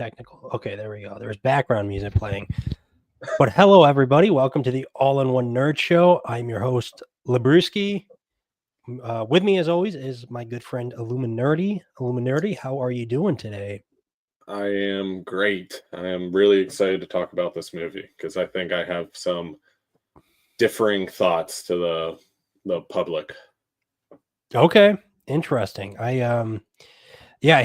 technical. Okay, there we go. There's background music playing. But hello, everybody. Welcome to the All-in-One Nerd Show. I'm your host, Labruski. With me, as always, is my good friend Illuminati. Illuminati, how are you doing today? I am great. I am really excited to talk about this movie because I think I have some differing thoughts to the public. Okay, interesting. I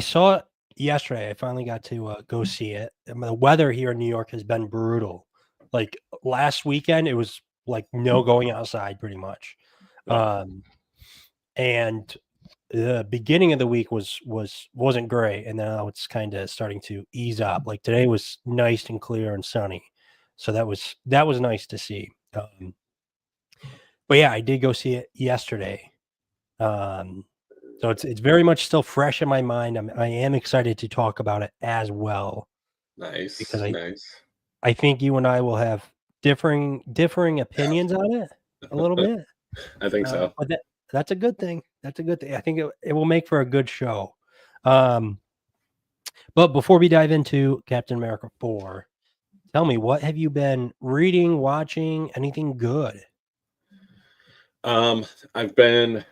saw it yesterday. I finally got to go see it. The weather here in New York has been brutal. Like last weekend, it was like no going outside, pretty much. Oh, Um, and the beginning of the week wasn't great, and now it's kind of starting to ease up. Like today was nice and clear and sunny, so that was nice to see. But yeah, I did go see it yesterday. Um, so it's very much still fresh in my mind. I am excited to talk about it as well because nice, I nice. I think you and I will have differing opinions on it a little bit. I think so. But that's a good thing. That's a good thing. I think it will make for a good show. Um, but before we dive into Captain America 4, tell me, what have you been reading, watching, anything good? I've been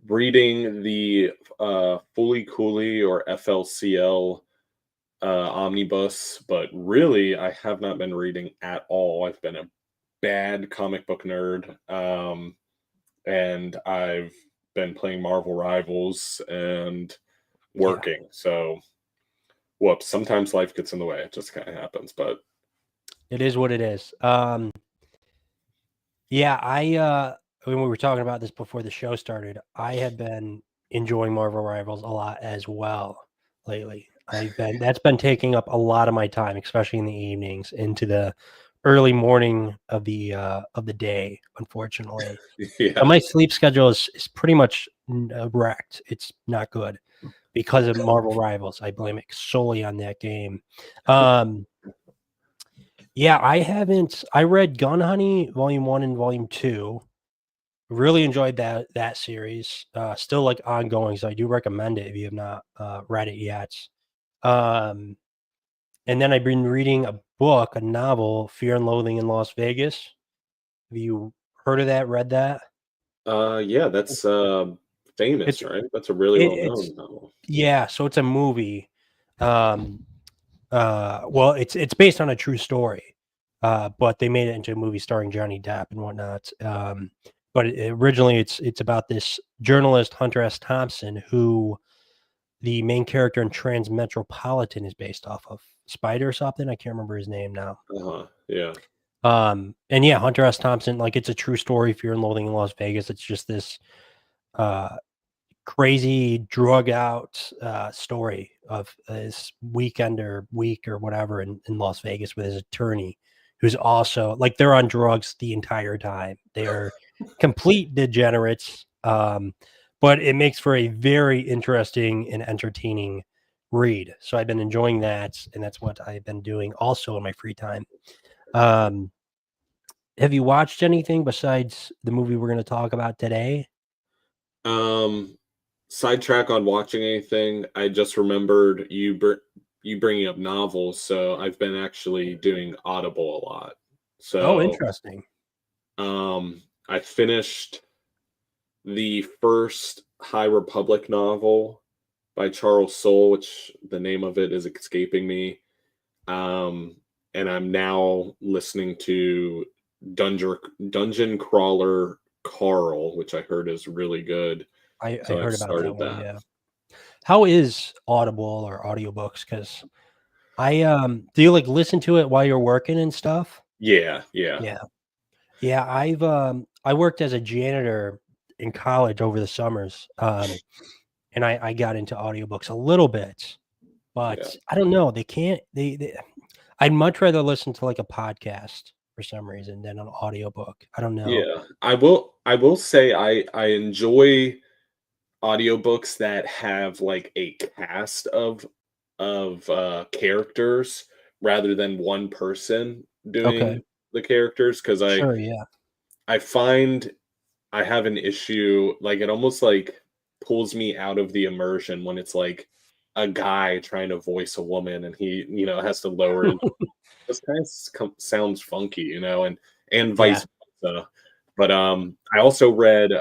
reading the Fully Cooley or FLCL omnibus, but really I have not been reading at all. I've been a bad comic book nerd. And I've been playing Marvel Rivals and Yeah, working. So, whoops, sometimes life gets in the way. It just kind of happens. But it is what it is. Yeah, when we were talking about this before the show started, I have been enjoying Marvel Rivals a lot as well lately. That's been taking up a lot of my time, especially in the evenings into the early morning of the day, unfortunately. So yeah, my sleep schedule is pretty much wrecked. It's not good because of Marvel Rivals. I blame it solely on that game. Um, yeah, I read Gun Honey Volume 1 and Volume 2. Really enjoyed that series. Still like ongoing, so I do recommend it if you have not read it yet. Um, and then I've been reading a book, a novel, Fear and Loathing in Las Vegas. Have you heard of that? Read that? yeah, that's It's famous, right? That's a really well it's known novel. yeah. So it's a movie. Um, well, it's based on a true story, but they made it into a movie starring Johnny Depp and whatnot. But originally, it's about this journalist Hunter S. Thompson, who the main character in Transmetropolitan is based off of. Spider or something. I can't remember his name now. Yeah, And yeah, Hunter S. Thompson, like it's a true story. Fear and Loathing in Las Vegas. It's just this uh crazy drug out story of this weekend or week or whatever in Las Vegas with his attorney, who's also like they're on drugs the entire time. They are complete degenerates. But it makes for a very interesting and entertaining read. So I've been enjoying that, and that's what I've been doing also in my free time. Um, have you watched anything besides the movie we're going to talk about today? um, sidetrack on watching anything. I just remembered you bringing up novels, so I've been actually doing Audible a lot. Oh, So, interesting. I finished the first High Republic novel by Charles Soule, which the name of it is escaping me. Um, and I'm now listening to Dungeon Crawler Carl, which I heard is really good. I So I've heard about that started one, that. yeah. How is Audible or audiobooks? Because do you, like, listen to it while you're working and stuff? Yeah, yeah. Yeah. Yeah, I worked as a janitor in college over the summers, and I got into audiobooks a little bit, Yeah. but I don't know, they can't they I'd much rather listen to, like, a podcast for some reason than an audiobook. I don't know. Yeah. I will say I enjoy audiobooks that have like a cast of characters rather than one person Okay. doing the characters because Sure, yeah. I find I have an issue like it almost like pulls me out of the immersion when it's like a guy trying to voice a woman, and he, has to lower it. This kind of sounds funky, and Yeah. vice versa. But I also read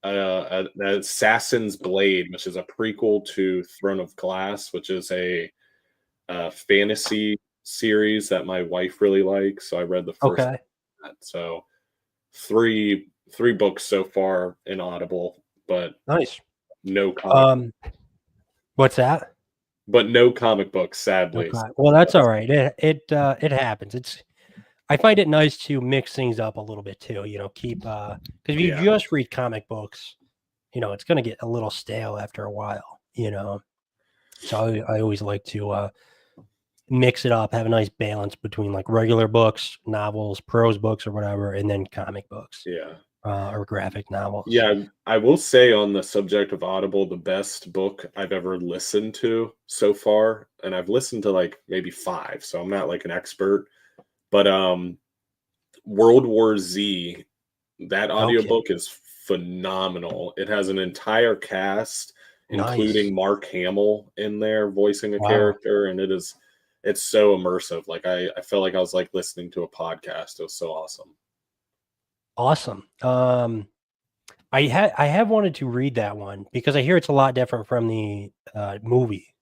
Assassin's Blade, which is a prequel to Throne of Glass, which is a fantasy series that my wife really likes. So I read the first Okay. one. So three books so far in Audible, but Nice. no comic Um, what's that? but no comic books, sadly. Okay. So Well, that's all that's right. It happens. I find it nice to mix things up a little bit too. Keep because if you yeah, just read comic books, it's gonna get a little stale after a while. So I always like to mix it up, have a nice balance between like regular books, novels, prose books, or whatever, and then comic books yeah. or graphic novels. Yeah, I will say on the subject of Audible, the best book I've ever listened to so far, and I've listened to like maybe 5, so I'm not like an expert, but World War Z, that Okay. audiobook is phenomenal. It has an entire cast, Nice. including Mark Hamill in there voicing a Wow. character, and it's so immersive. Like I felt like I was like listening to a podcast. It was so awesome. Awesome. I have wanted to read that one because I hear it's a lot different from the movie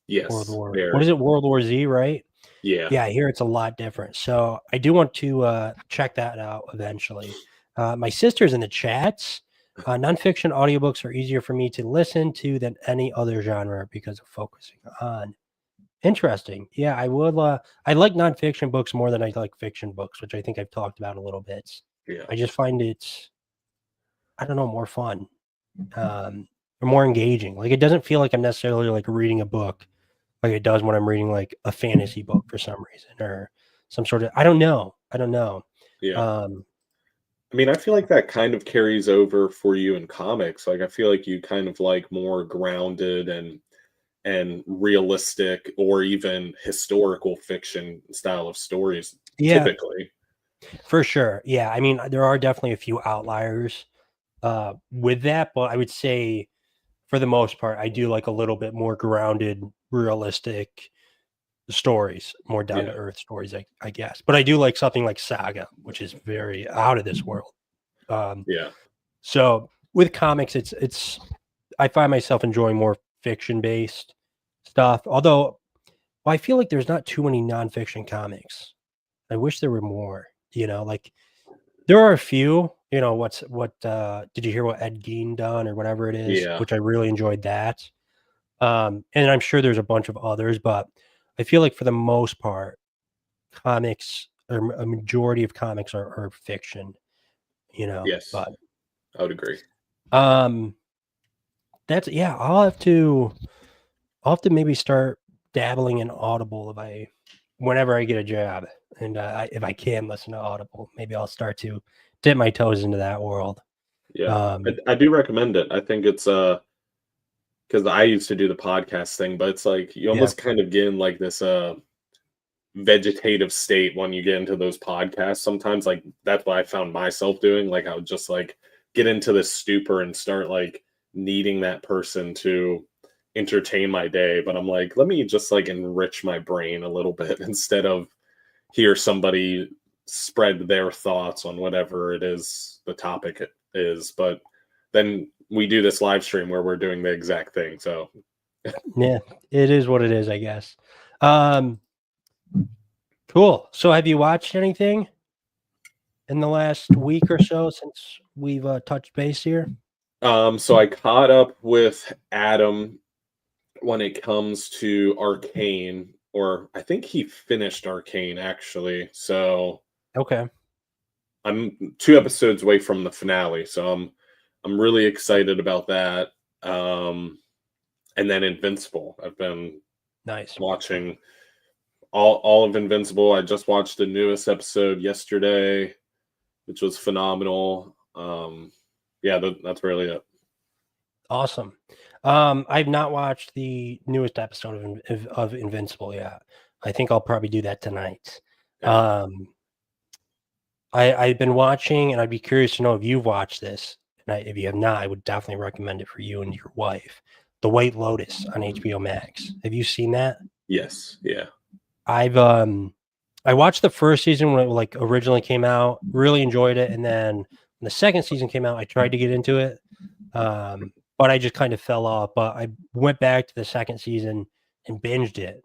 World Yes, War. What is very. it? World War Z, right? Yeah. Yeah, I hear it's a lot different. So I do want to check that out eventually. My sister's in the chats. Nonfiction audiobooks are easier for me to listen to than any other genre because of focusing on. Interesting. Yeah, I would. I like nonfiction books more than I like fiction books, which I think I've talked about a little bit. Yeah. I just find it, I don't know, more fun, or more engaging. Like it doesn't feel like I'm necessarily like reading a book like it does when I'm reading like a fantasy book for some reason or some sort of I don't know. I don't know. Yeah. Um, I mean, I feel like that kind of carries over for you in comics. Like I feel like you kind of like more grounded and realistic or even historical fiction style of stories yeah, typically. for sure. Yeah, I mean, there are definitely a few outliers with that, but I would say for the most part, I do like a little bit more grounded, realistic stories, more down to Yeah. earth stories, I guess. But I do like something like Saga, which is very out of this world. Um, Yeah. so with comics, it's I find myself enjoying more fiction based stuff. Although I feel like there's not too many nonfiction comics. I wish there were more. Like there are a few. Did you hear what Ed Gein done or whatever it is? Yeah. Which I really enjoyed that. And I'm sure there's a bunch of others, but I feel like for the most part, comics or a majority of comics are fiction. Yes. But I would agree. um, that's yeah. I'll have to maybe start dabbling in Audible whenever I get a job, and if I can listen to Audible, maybe I'll start to dip my toes into that world. Yeah. Um, I do recommend it. I think it's because I used to do the podcast thing, but it's like you yeah, almost kind of get in like this vegetative state when you get into those podcasts. Sometimes like that's what I found myself doing. Like I would just like get into this stupor and start like needing that person to entertain my day. But I'm like, let me just like enrich my brain a little bit instead of hear somebody spread their thoughts on whatever it is the topic is. But then we do this live stream where we're doing the exact thing. So yeah, it is what it is, I guess. Um, cool. So, have you watched anything in the last week or so since we've touched base here? so I caught up with Adam when it comes to Arcane, or I think he finished Arcane actually. So Okay, I'm 2 episodes away from the finale, so I'm really excited about that. And then Invincible. I've been nice. watching all of Invincible. I just watched the newest episode yesterday, which was phenomenal. Yeah, that's really it. Awesome. I've not watched the newest episode of Invincible yet. I think I'll probably do that tonight. Yeah. Um, I've been watching, and I'd be curious to know if you've watched this. And if you have not, I would definitely recommend it for you and your wife. The White Lotus on HBO Max. Have you seen that? Yes. Yeah. I watched the first season when it like originally came out, really enjoyed it, and then when the second season came out, I tried to get into it, but I just kind of fell off. But I went back to the second season and binged it,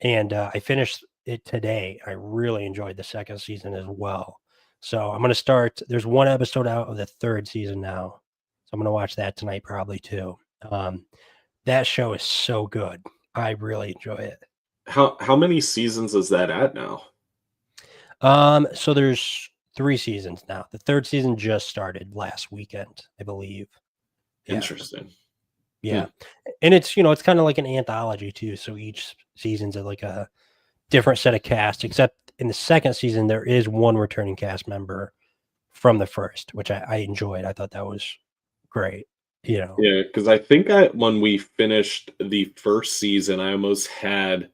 and I finished it today. I really enjoyed the second season as well. So I'm gonna start. There's one episode out of the third season now, so I'm gonna watch that tonight probably too. That show is so good. I really enjoy it. How many seasons is that at now? So there's 3 seasons now. The 3rd season just started last weekend, I believe. Yeah, Interesting. yeah. And it's, it's kinda like an anthology too, so each season's like a different set of cast, except in the 2nd season, there is 1 returning cast member from the 1st, which I enjoyed. I thought that was great, you know? Yeah, because I think when we finished the first season, I almost had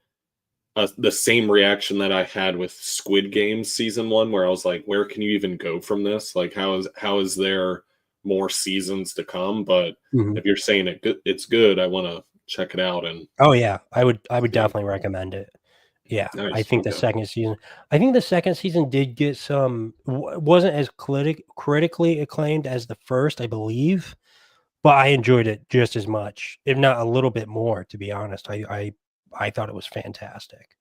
the same reaction that I had with Squid Games season one, where I was like, "Where can you even go from this? Like, how is there more seasons to come?" But Mhm. if you're saying it's good, I want to check it out and Oh, yeah. I would see. definitely recommend it. Yeah, Nice. Okay. I think the 2nd season did get some wasn't as critically acclaimed as the 1st, I believe, but I enjoyed it just as much, if not a little bit more, to be honest. I thought it was fantastic.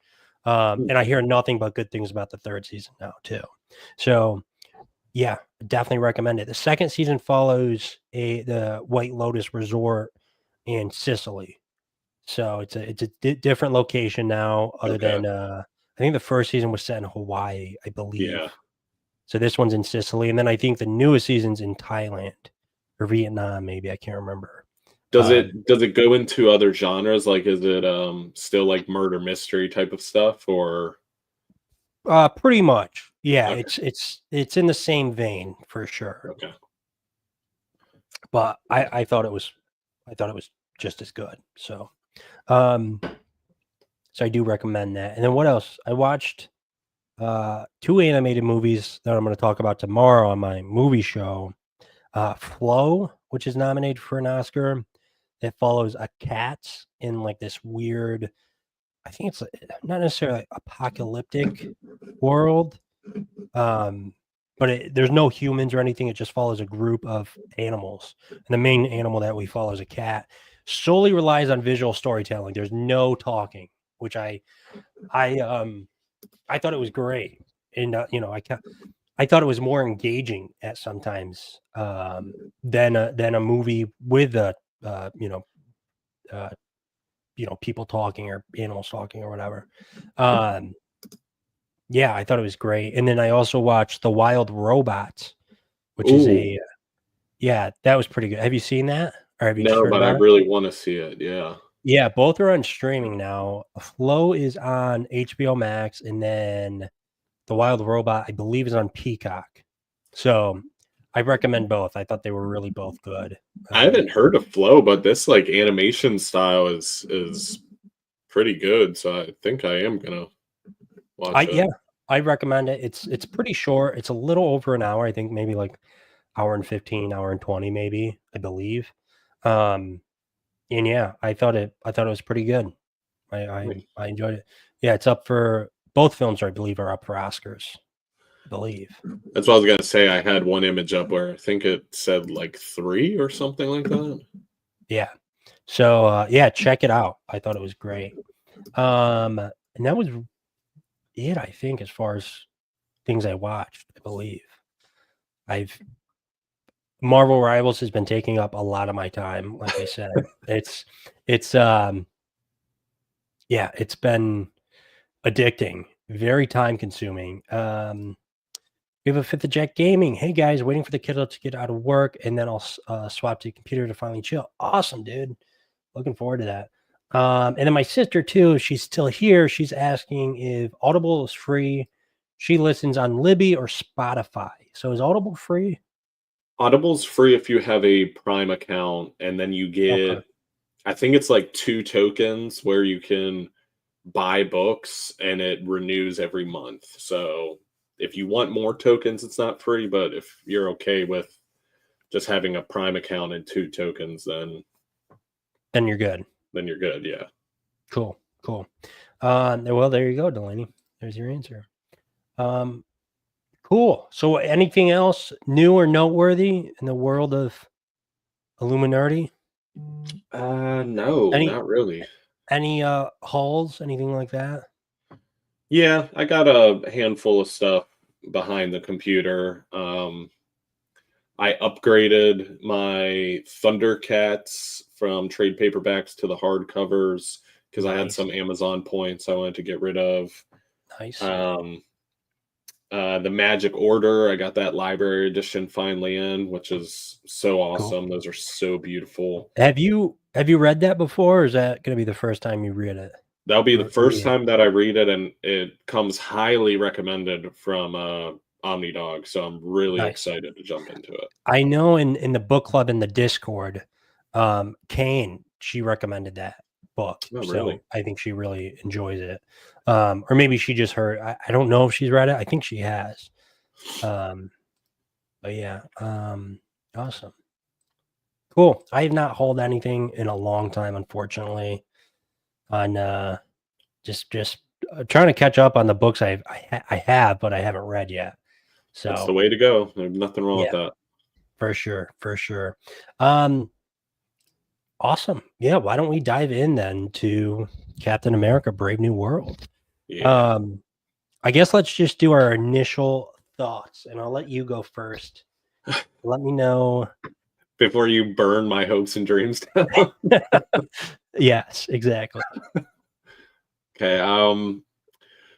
Hmm. And I hear nothing but good things about the 3rd season now too. So, yeah, definitely recommend it. The 2nd season follows the White Lotus Resort in Sicily. So it's a different location now other Okay. than, I think the 1st season was set in Hawaii, I believe. Yeah. So this one's in Sicily, and then I think the newest season's in Thailand or Vietnam, maybe, I can't remember. Does Um, it go into other genres? Like, is it still like murder mystery type of stuff, or pretty much. Yeah, okay, it's in the same vein for sure, okay, but I thought it was just as good. Um, so I do recommend that. And then what else? I watched 2 animated movies that I'm gonna talk about tomorrow on my movie show. Flow, which is nominated for an Oscar. It follows a cat in, like, this weird I think it's, not necessarily like apocalyptic world, um, but there's no humans or anything, it just follows a group of animals, and the main animal that we follow is a cat. Solely relies on visual storytelling, there's no talking, which I, um I thought it was great, and, I thought it was more engaging at sometimes, than a movie with uh, you know, uh, people talking or animals talking or whatever. Um, yeah, I thought it was great, and then I also watched The Wild Robot, which is ooh, yeah, that was pretty good. Have you seen that, or have you just no, heard but I about it? really want to see it. Yeah, Yeah, both are on streaming now. Flow is on HBO Max, and then The Wild Robot, I believe, is on Peacock. So, I recommend both. I thought they were really both good. I Um, haven't heard of Flow, but this like animation style is pretty good. So I think I am gonna I watch it. yeah, I recommend it. It's pretty short. It's a little over an hour. I think maybe like hour and 15, hour and 20 maybe, I believe. Um, and yeah, I thought it was pretty good. I I Nice. I enjoyed it. Yeah, it's up for both films, I believe, are up for Oscars, I believe. That's what I was gonna say. I had one image up where I think it said like three or something like that. Yeah. So, yeah, check it out. I thought it was great. And that was it, I think, as far as things I watched, I believe. I've Marvel Rivals has been taking up a lot of my time, like I said. It's, yeah, it's been addicting, very time consuming. We have a Fifth of Jet Gaming. Hey guys, waiting for the kiddo to get out of work, and then I'll swap to the computer to finally chill. Awesome, dude. Looking forward to that. And then my sister too. If she's still here, she's asking if Audible is free. She listens on Libby or Spotify. So is Audible free? Audible's free if you have a Prime account, and then you Okay. get, I think it's like 2 tokens where you can buy books and it renews every month. So if you want more tokens, it's not free, but if you're okay with just having a Prime account and 2 tokens, then then you're good. then you're good. Yeah. Cool. Well, there you go, Delaney. There's your answer. Cool. So anything else new or noteworthy in the world of Illuminati? No, not really. Any hauls, anything like that? Yeah, I got a handful of stuff behind the computer. I upgraded my Thundercats from trade paperbacks to the hardcovers because I had Nice. some Amazon points I wanted to get rid of. Nice. The Magic Order, I got that library edition finally in, which is so Cool. awesome. Those are so beautiful. Have you read that before, or is that going to be the first time you read it? That'll be the first read it? time that I read it, and it comes highly recommended from OmniDog. So I'm really Nice. excited to jump into it. I know in the book club in the Discord, Kane, she recommended that book. Oh, So really? I think she really enjoys it. Or maybe she just heard. I don't know if she's read it. I think she has. But yeah, awesome. Cool. I have not hauled anything in a long time, unfortunately. On just trying to catch up on the books I have, but I haven't read yet. So That's the way to go. There's nothing wrong with that. For sure. Awesome. Yeah, why don't we dive in then to Captain America: Brave New World? Yeah. I guess let's just do our initial thoughts, and I'll let you go first. Let me know before you burn my hopes and dreams down. Yes, exactly. Okay.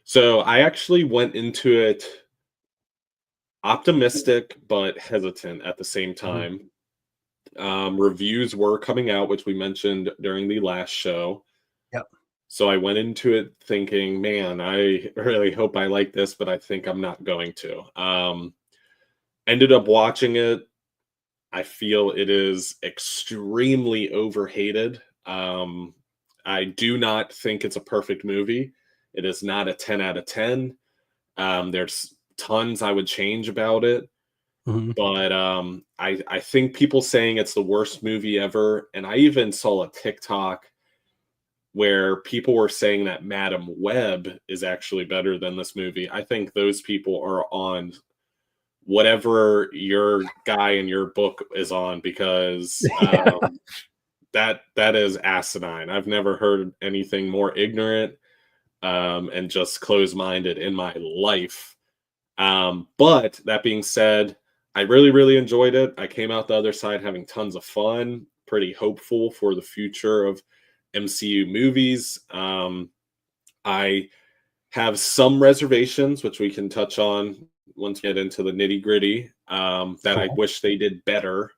So I actually went into it optimistic but hesitant at the same time. Reviews were coming out, which we mentioned during the last show. Yep. So I went into it thinking, man, I really hope I like this, but I think I'm not going to. Ended up watching it. I feel it is extremely overhated. I do not think it's a perfect movie. It is not a 10 out of 10. There's tons I would change about it. But I think people saying it's the worst movie ever. And I even saw a TikTok where people were saying that Madam Web is actually better than this movie. I think those people are on whatever your guy in your book is on, because that is asinine. I've never heard anything more ignorant and just closed-minded in my life. But that being said, I really, really enjoyed it. I came out the other side having tons of fun, pretty hopeful for the future of MCU movies. I have some reservations, which we can touch on once we get into the nitty gritty, that I wish they did better.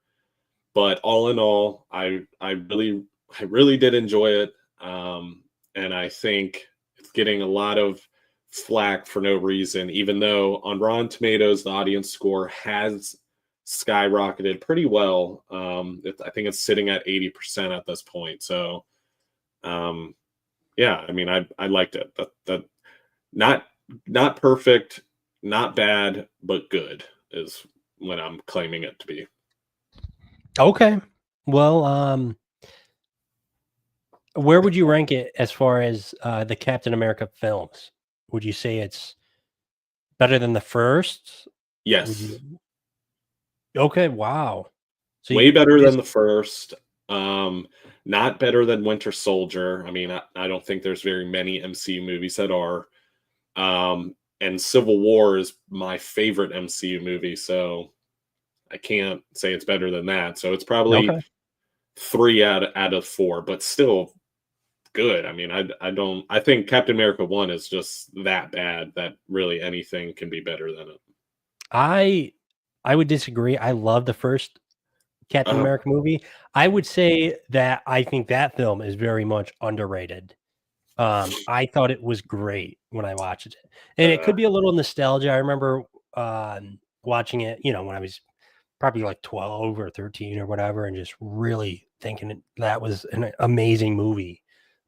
But all in all, I really did enjoy it. And I think it's getting a lot of flack for no reason, even though on Rotten Tomatoes, the audience score has skyrocketed pretty well. I think it's sitting at 80% at this point. So, yeah, I mean, I liked it. That not perfect, not bad, but good is what I'm claiming it to be. Okay. Well, where would you rank it as far as the Captain America films? Would you say it's better than the first? Yes. Okay. Wow. So way better than the first. Not better than Winter Soldier. I mean, I don't think there's very many MCU movies that are. And Civil War is my favorite MCU movie, so I can't say it's better than that. So it's probably 3 out of 4, but still good. I mean, I think Captain America 1 is just that bad that really anything can be better than it. I would disagree. I love the first Captain America movie. I would say that I think that film is very much underrated. I thought it was great when I watched it, and it could be a little nostalgia. I remember watching it, when I was probably like 12 or 13 or whatever, and just really thinking that was an amazing movie.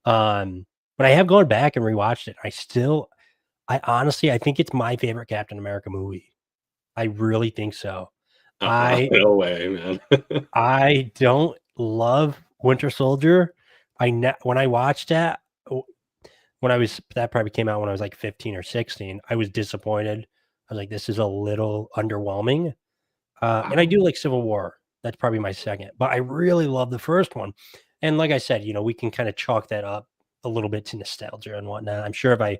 But I have gone back and rewatched it. I honestly think it's my favorite Captain America movie. I really think so. No way, man. I don't love Winter Soldier. when I watched that, that probably came out when I was like 15 or 16. I was disappointed. I was like, this is a little underwhelming. And I do like Civil War. That's probably my second, but I really love the first one. And like I said, we can kind of chalk that up a little bit to nostalgia and whatnot. I'm sure if I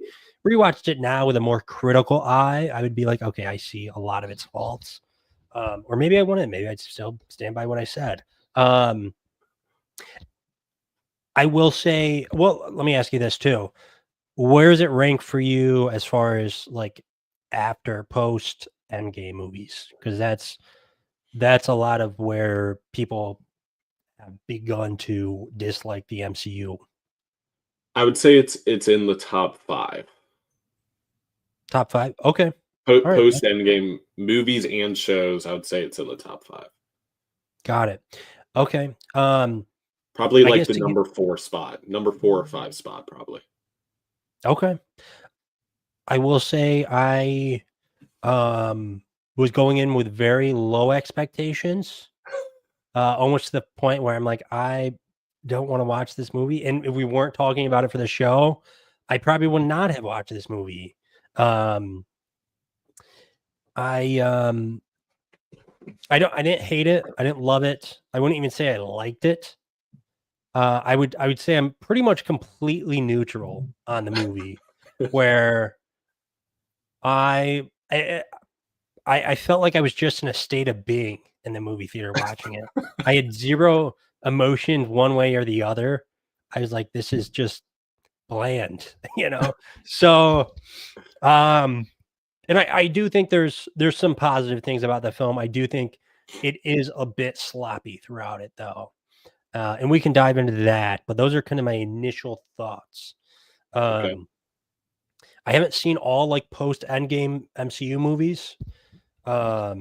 rewatched it now with a more critical eye, I would be like, okay, I see a lot of its faults. Or maybe I wouldn't. Maybe I'd still stand by what I said. I will say, well, let me ask you this too. Where does it rank for you as far as like after post Endgame movies? Because that's a lot of where people have begun to dislike the MCU. I would say it's in the top 5. Top 5? Okay. All right. Post Endgame movies and shows, I would say it's in the top 5. Got it. Okay. Probably I like guess the number 4 spot, number 4 or 5 spot, probably. Okay. I will say I was going in with very low expectations, almost to the point where I'm like, I don't want to watch this movie. And if we weren't talking about it for the show, I probably would not have watched this movie. I didn't hate it. I didn't love it. I wouldn't even say I liked it. I would say I'm pretty much completely neutral on the movie, where I felt like I was just in a state of being in the movie theater watching it. I had zero emotions one way or the other. I was like, this is just bland, So, and I do think there's some positive things about the film. I do think it is a bit sloppy throughout it, though. And we can dive into that, but those are kind of my initial thoughts. Okay. I haven't seen all like post Endgame MCU movies. I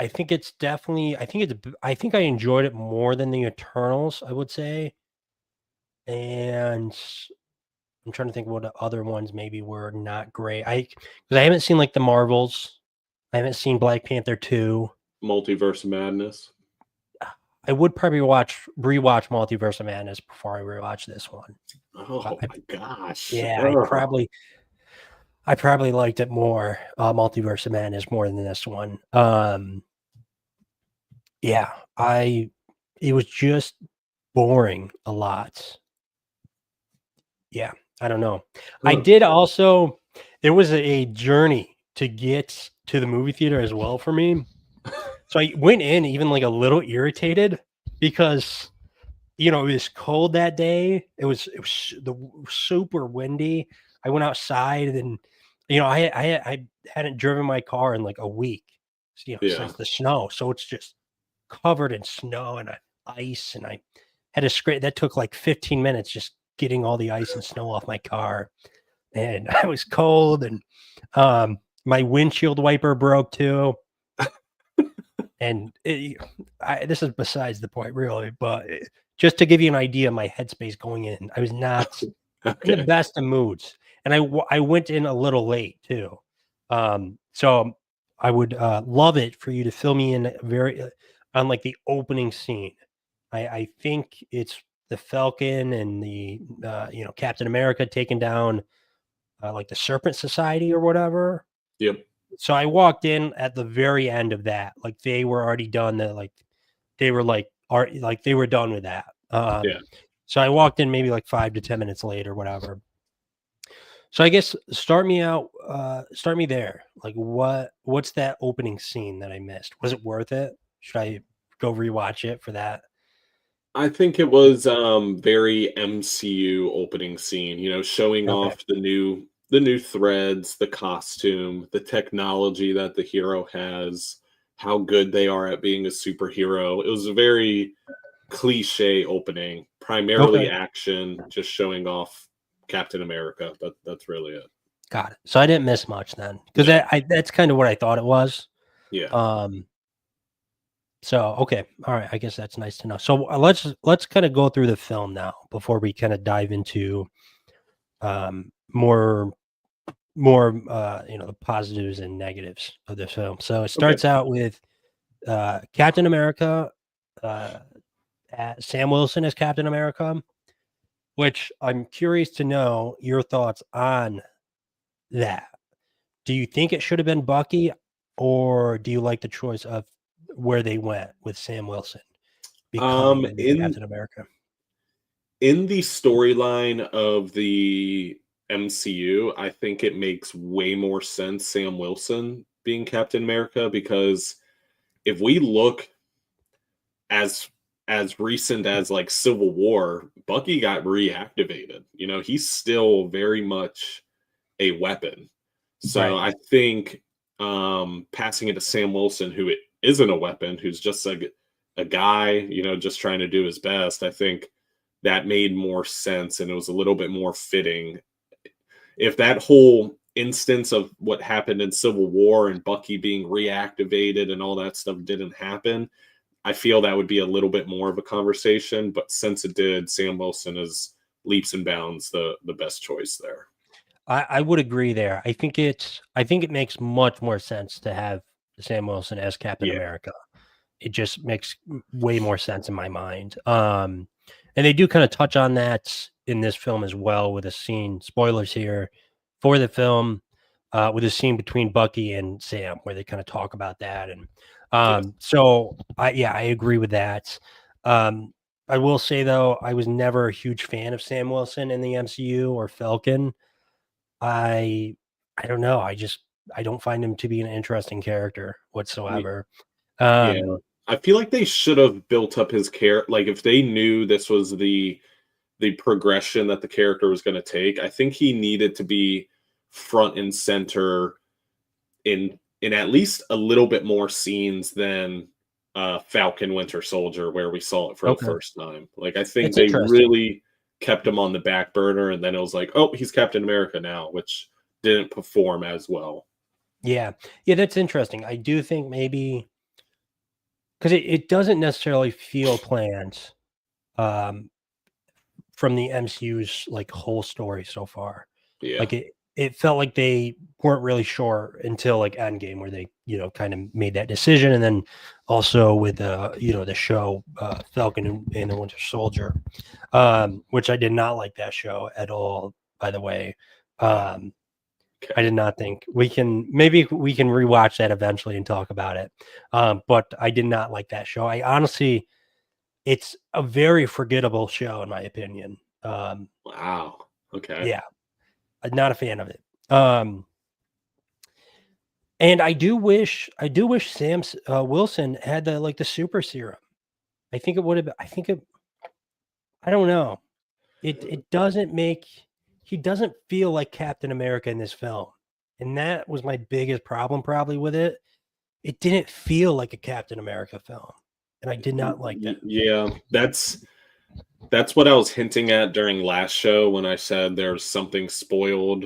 think it's definitely. I think I enjoyed it more than the Eternals, I would say. And I'm trying to think what other ones maybe were not great. Because I haven't seen like the Marvels. I haven't seen Black Panther 2. Multiverse of Madness. I would probably rewatch Multiverse of Madness before I rewatch this one. Oh my gosh. Yeah, I probably liked it more, Multiverse of Madness, more than this one. Yeah, it was just boring a lot. Yeah, I don't know. I did also, there was a journey to get to the movie theater as well for me. So I went in even like a little irritated because it was cold that day. It was super windy. I went outside and I hadn't driven my car in like a week, since the snow. So it's just covered in snow and ice, and I had to scrape. That took like 15 minutes just getting all the ice and snow off my car, and I was cold, and my windshield wiper broke too. And this is besides the point, really, but just to give you an idea of my headspace going in, I was not in the best of moods, and I went in a little late too. So I would love it for you to fill me in on like the opening scene. I think it's the Falcon and the Captain America taking down like the Serpent Society or whatever. Yep. So I walked in at the very end of that, like they were already done. They were done with that. Yeah. So I walked in maybe like 5 to 10 minutes late or whatever. So I guess start me there. Like what's that opening scene that I missed? Was it worth it? Should I go rewatch it for that? I think it was very MCU opening scene, showing Okay. off the new threads, the costume, the technology that the hero has, how good they are at being a superhero. It was a very cliche opening, primarily action, just showing off Captain America. That's really it. Got it. So I didn't miss much then, because that's kind of what I thought it was. Yeah. So okay, all right. I guess that's nice to know. So let's kind of go through the film now before we kind of dive into more the positives and negatives of the film. So it starts out with Captain America Sam Wilson as Captain America, which I'm curious to know your thoughts on that. Do you think it should have been Bucky, or do you like the choice of where they went with Sam Wilson becoming the new In Captain America? the storyline of the MCU, I think it makes way more sense Sam Wilson being Captain America, because if we look as recent as like Civil War, Bucky got reactivated. You know, he's still very much a weapon. So Right. I think passing it to Sam Wilson, who isn't a weapon, who's just a guy, you know, just trying to do his best, I think that made more sense and it was a little bit more fitting. If that whole instance of what happened in Civil War and Bucky being reactivated and all that stuff didn't happen, I feel that would be a little bit more of a conversation. But since it did, Sam Wilson is leaps and bounds the best choice there. I would agree there. I think it makes much more sense to have Sam Wilson as Captain Yeah. America. It just makes way more sense in my mind. And they do kind of touch on that in this film as well with a scene, spoilers here for the film, with a scene between Bucky and Sam where they kind of talk about that. And Yes. so I agree with that. I will say though, I was never a huge fan of Sam Wilson in the MCU or Falcon. I I don't know. I don't find him to be an interesting character whatsoever. Yeah. Um, I feel like they should have built up his care. Like if they knew this was the progression that the character was going to take, I think he needed to be front and center in at least a little bit more scenes than Falcon Winter Soldier, where we saw it for the okay, first time. Like I think it's they interesting. really kept him on the back burner, and then it was like, oh, he's Captain America now, which didn't perform as well. Yeah, yeah, that's interesting. I do think maybe because it doesn't necessarily feel planned um, from the MCU's like whole story so far. Yeah. Like it felt like they weren't really sure until like Endgame, where they kind of made that decision, and then also with the show Falcon and the Winter Soldier, which I did not like that show at all. By the way, um, I Okay. did not think we can rewatch that eventually and talk about it. But I did not like that show. I honestly, it's a very forgettable show in my opinion. Wow. Okay. Yeah, I'm not a fan of it. And I do wish Sam Wilson had the super serum. I think it would have. I think it. I don't know. It doesn't make. He doesn't feel like Captain America in this film, and that was my biggest problem probably with it. It didn't feel like a Captain America film, and I did not like that. Yeah, that's what I was hinting at during last show when I said there's something spoiled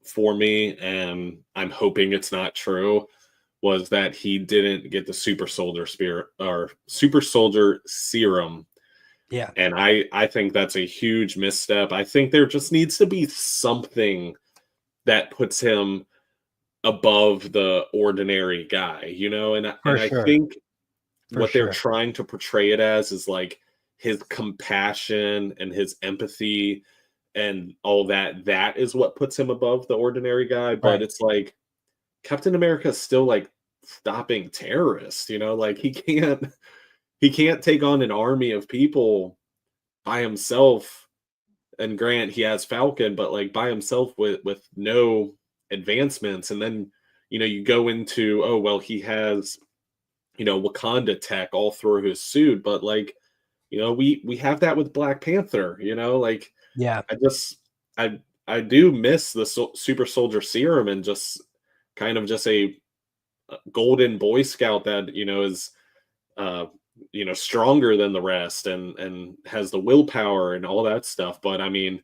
for me, and I'm hoping it's not true. Was that he didn't get the super soldier spirit or super soldier serum, Yeah, and I think that's a huge misstep. I think there just needs to be something that puts him above the ordinary guy, you know, for and I sure, think for what they're sure. trying to portray it as is like his compassion and his empathy and all that is what puts him above the ordinary guy. But Right. it's like Captain America is still like stopping terrorists, you know, like he can't take on an army of people by himself. And grant he has Falcon, but like by himself with no advancements. And then you go into, oh well, he has Wakanda tech all through his suit, but like we have that with Black Panther. Like Yeah. I just I I do miss the super soldier serum and just kind of just a golden boy scout that is uh stronger than the rest and has the willpower and all that stuff. But I mean,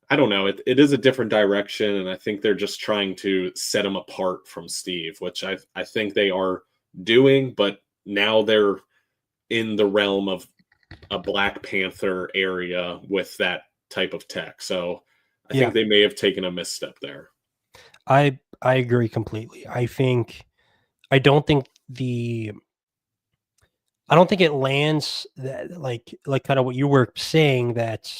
I don't know. It is a different direction, and I think they're just trying to set him apart from Steve, which I think they are doing. But now they're in the realm of a Black Panther area with that type of tech. So I Yeah. think they may have taken a misstep there. I agree completely. I don't think I don't think it lands that like kind of what you were saying that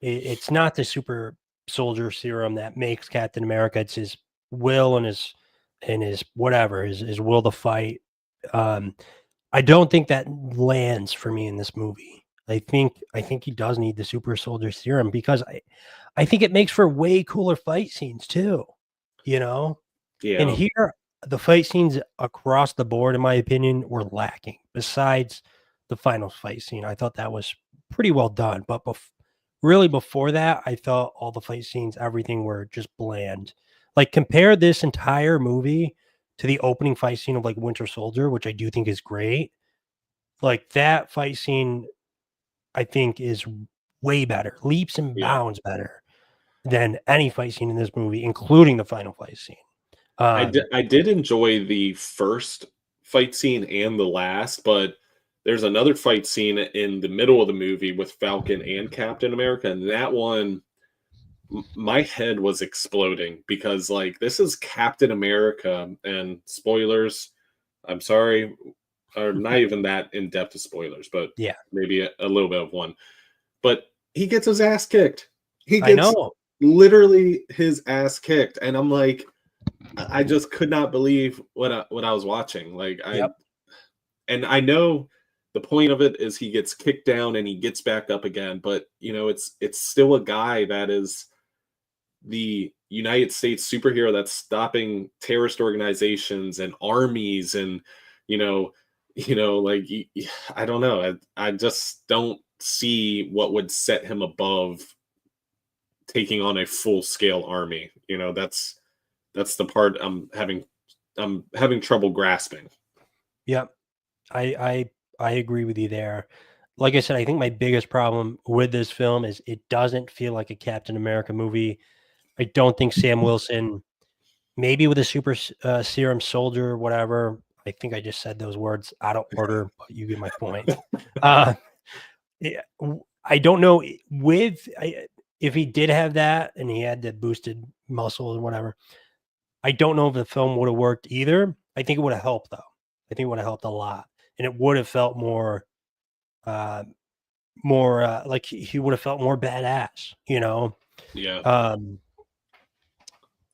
it's not the super soldier serum that makes Captain America. It's his will and his whatever his will to fight. Um, I don't think that lands for me in this movie. I think he does need the super soldier serum because I think it makes for way cooler fight scenes too. You know, and Yeah. here the fight scenes across the board, in my opinion, were lacking. Besides the final fight scene, I thought that was pretty well done. But really before that, I thought all the fight scenes, everything were just bland. Like compare this entire movie to the opening fight scene of like Winter Soldier, which I do think is great. Like that fight scene, I think is way better, leaps and Yeah. bounds better than any fight scene in this movie, including the final fight scene. I did enjoy the first fight scene and the last, but there's another fight scene in the middle of the movie with Falcon and Captain America, and that one, my head was exploding because like this is Captain America, and spoilers, I'm sorry, are not even that in depth of spoilers, but Yeah, maybe a little bit of one. But he gets his ass kicked. He I gets know. literally his ass kicked, and I'm like, I just could not believe what I was watching. Like Yep. I know the point of it is he gets kicked down and he gets back up again, but it's still a guy that is the United States superhero that's stopping terrorist organizations and armies, and you know like I don't know. I just don't see what would set him above taking on a full scale army. That's the part I'm having trouble grasping. Yep. I agree with you there. Like I said, I think my biggest problem with this film is it doesn't feel like a Captain America movie. I don't think Sam Wilson, maybe with a serum soldier or whatever. I think I just said those words out of order, but you get my point. Uh, yeah, I don't know if he did have that and he had the boosted muscles or whatever. I don't know if the film would have worked either. I think it would have helped though. I think it would have helped a lot, and it would have felt uh, more like he would have felt more badass, you know. Yeah. Um,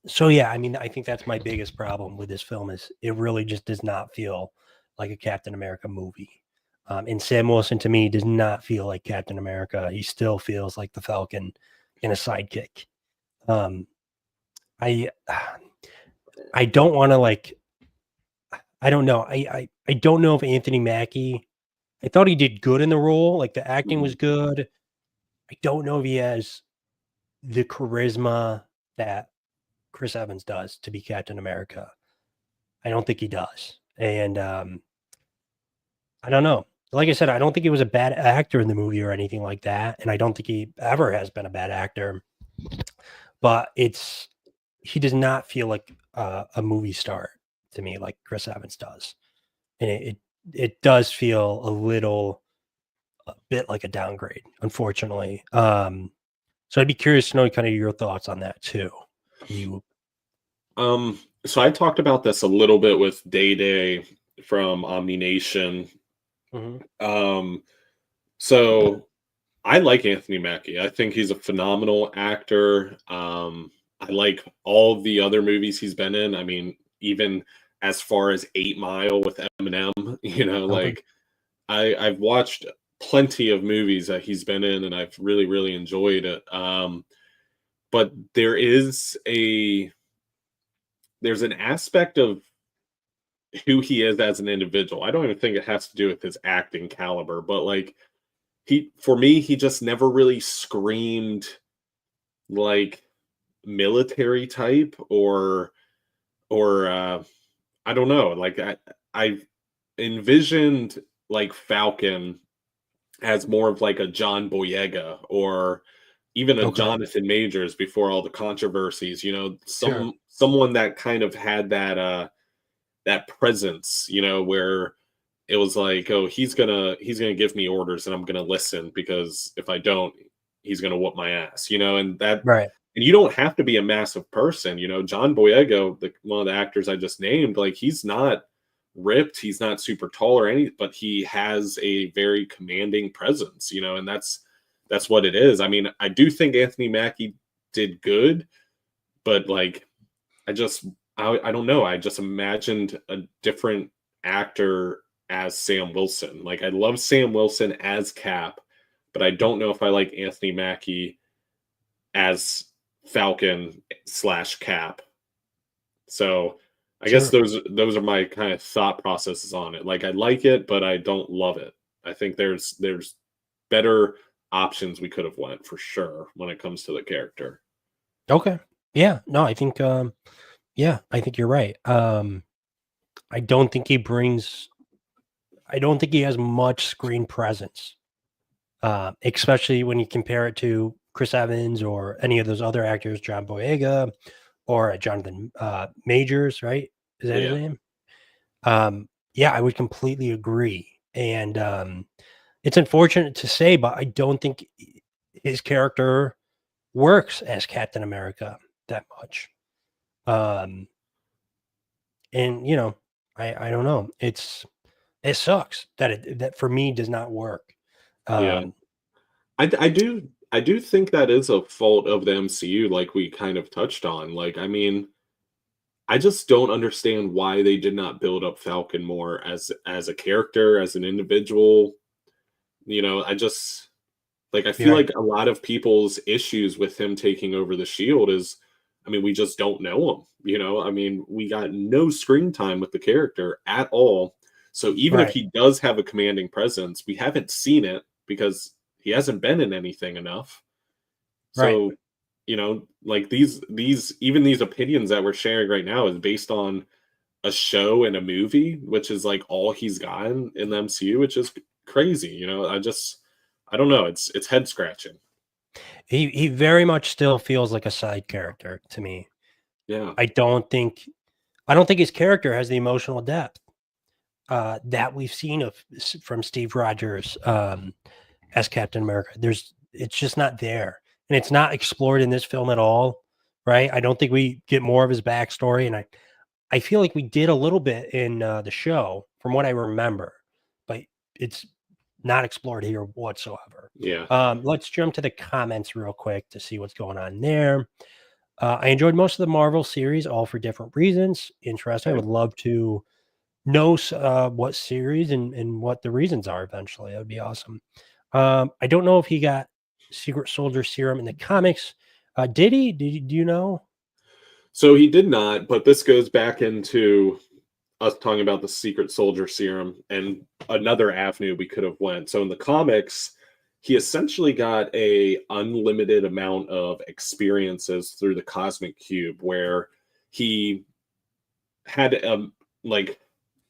so yeah, I mean, I think that's my biggest problem with this film is it really just does not feel like a Captain America movie. And Sam Wilson to me does not feel like Captain America. He still feels like the Falcon and a sidekick. Um, I I don't want to like I don't know. I don't know if Anthony Mackie. I thought he did good in the role. Like the acting Mhm. was good. I don't know if he has the charisma that Chris Evans does to be Captain America. I don't think he does. And I don't know. Like I said, I don't think he was a bad actor in the movie or anything like that. And I don't think he ever has been a bad actor. But he does not feel like a movie star to me like Chris Evans does. And it does feel a bit like a downgrade, unfortunately. So I'd be curious to know kind of your thoughts on that too. You So I talked about this a little bit with Day Day from Omni Nation. Mhm. Um, so I like Anthony Mackie. I think he's a phenomenal actor. I like all the other movies he's been in. I mean, even as far as 8 Mile with Eminem, Okay. like I've watched plenty of movies that he's been in, and I've really, really enjoyed it. But there's an aspect of who he is as an individual. I don't even think it has to do with his acting caliber, but like for me, he just never really screamed like military type or I don't know. Like I envisioned like Falcon as more of like a John Boyega or even a Okay. Jonathan Majors before all the controversies, Sure. someone that kind of had that presence, where it was like, oh, he's gonna give me orders and I'm gonna listen because if I don't, he's gonna whoop my ass, Right. and you don't have to be a massive person, John Boyega, one of the actors I just named, like he's not ripped, he's not super tall or any, but he has a very commanding presence, and that's what it is. I mean, I do think Anthony Mackie did good, but like I don't know. I just imagined a different actor as Sam Wilson. Like I love Sam Wilson as Cap, but I don't know if I like Anthony Mackie as Falcon / Cap. So I guess those are my kind of thought processes on it. Like I like it, but I don't love it. I think there's better options we could have went for sure when it comes to the character. Okay. Yeah. No, I think I think you're right. I don't think he has much screen presence. Especially when you compare it to Chris Evans or any of those other actors, John Boyega or Jonathan Majors, right? Is that his name? Yeah, I would completely agree. And it's unfortunate to say, but I don't think his character works as Captain America that much. And I don't know. It sucks that for me does not work. Yeah. I do think that is a fault of the MCU, like we kind of touched on. Like, I mean, I just don't understand why they did not build up Falcon more as a character, as an individual. I just I feel Right. like a lot of people's issues with him taking over the Shield is, I mean, we just don't know him. I mean, we got no screen time with the character at all. So even if Right. he does have a commanding presence, we haven't seen it because he hasn't been in anything enough. Right. So, like these opinions that we're sharing right now is based on a show and a movie, which is like all he's gotten in the MCU, which is crazy. I don't know. It's head scratching. He very much still feels like a side character to me. Yeah. I don't think his character has the emotional depth that we've seen from Steve Rogers as Captain America. It's just not there, and it's not explored in this film at all. Right? I don't think we get more of his backstory, and I feel like we did a little bit in the show, from what I remember, but it's not explored here whatsoever. Yeah. Let's jump to the comments real quick to see what's going on there. I enjoyed most of the Marvel series, all for different reasons. Interesting. I would love to know what series and what the reasons are eventually. That would be awesome. I don't know if he got Secret Soldier serum in the comics. Did he? Do you know? So he did not, but this goes back into us talking about the Secret Soldier serum and another avenue we could have went. So in the comics, he essentially got a unlimited amount of experiences through the Cosmic Cube, where he had like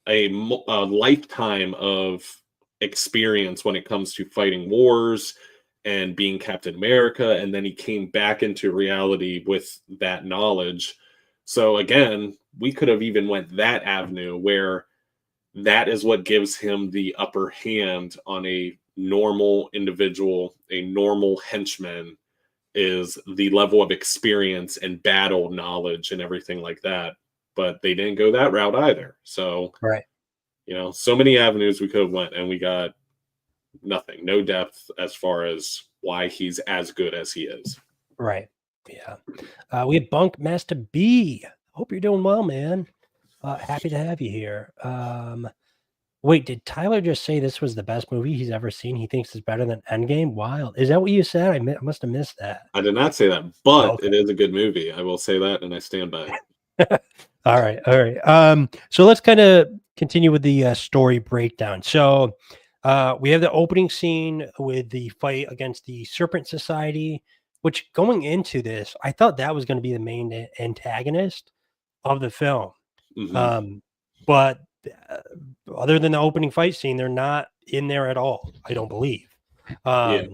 a lifetime of experience when it comes to fighting wars and being Captain America, and then he came back into reality with that knowledge. So again, we could have even went that avenue where that is what gives him the upper hand on a normal individual, a normal henchman, is the level of experience and battle knowledge and everything like that. But they didn't go that route either. So, Right. so many avenues we could have went, and we got nothing, no depth as far as why he's as good as he is. Right. Yeah. We have Bunk Master B. Hope you're doing well, man. Happy to have you here. Wait, did Tyler just say this was the best movie he's ever seen? He thinks it's better than Endgame? Wild. Is that what you said? I must have missed that. I did not say that, but Okay. it is a good movie. I will say that, and I stand by it. All right. So let's kind of continue with the story breakdown. So we have the opening scene with the fight against the Serpent Society, which going into this, I thought that was going to be the main antagonist of the film. Mm-hmm. But other than the opening fight scene, they're not in there at all, I don't believe. Yeah.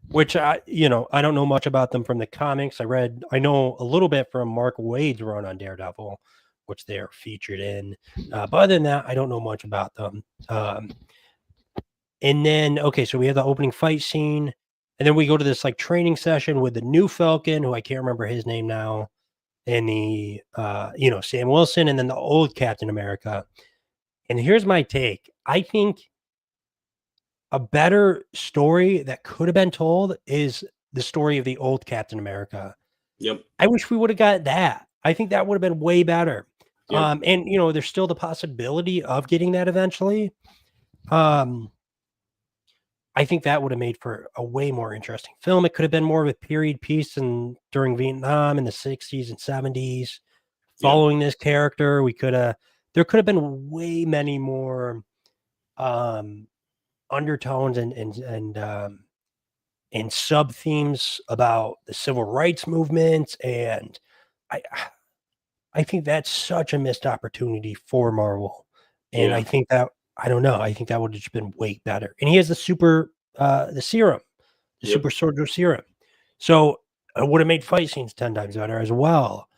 Which I don't know much about them from the comics. I know a little bit from Mark Waid's run on Daredevil, which they're featured in. But other than that, I don't know much about them. And then, okay, so we have the opening fight scene, and then we go to this like training session with the new Falcon, who I can't remember his name now. and the Sam Wilson, and then the old Captain America. And here's my take. I think a better story that could have been told is the story of the old Captain America. Yep. I wish we would have got that. I think that would have been way better. Yep. And there's still the possibility of getting that eventually. I think that would have made for a way more interesting film. It could have been more of a period piece and during Vietnam in the 60s and 70s. Following this character, there could have been way many more undertones and sub themes about the civil rights movement, and I think that's such a missed opportunity for Marvel, and I think that I don't know. I think that would have just been way better. And he has the serum, the super soldier serum, so it would have made fight scenes 10 times better as well.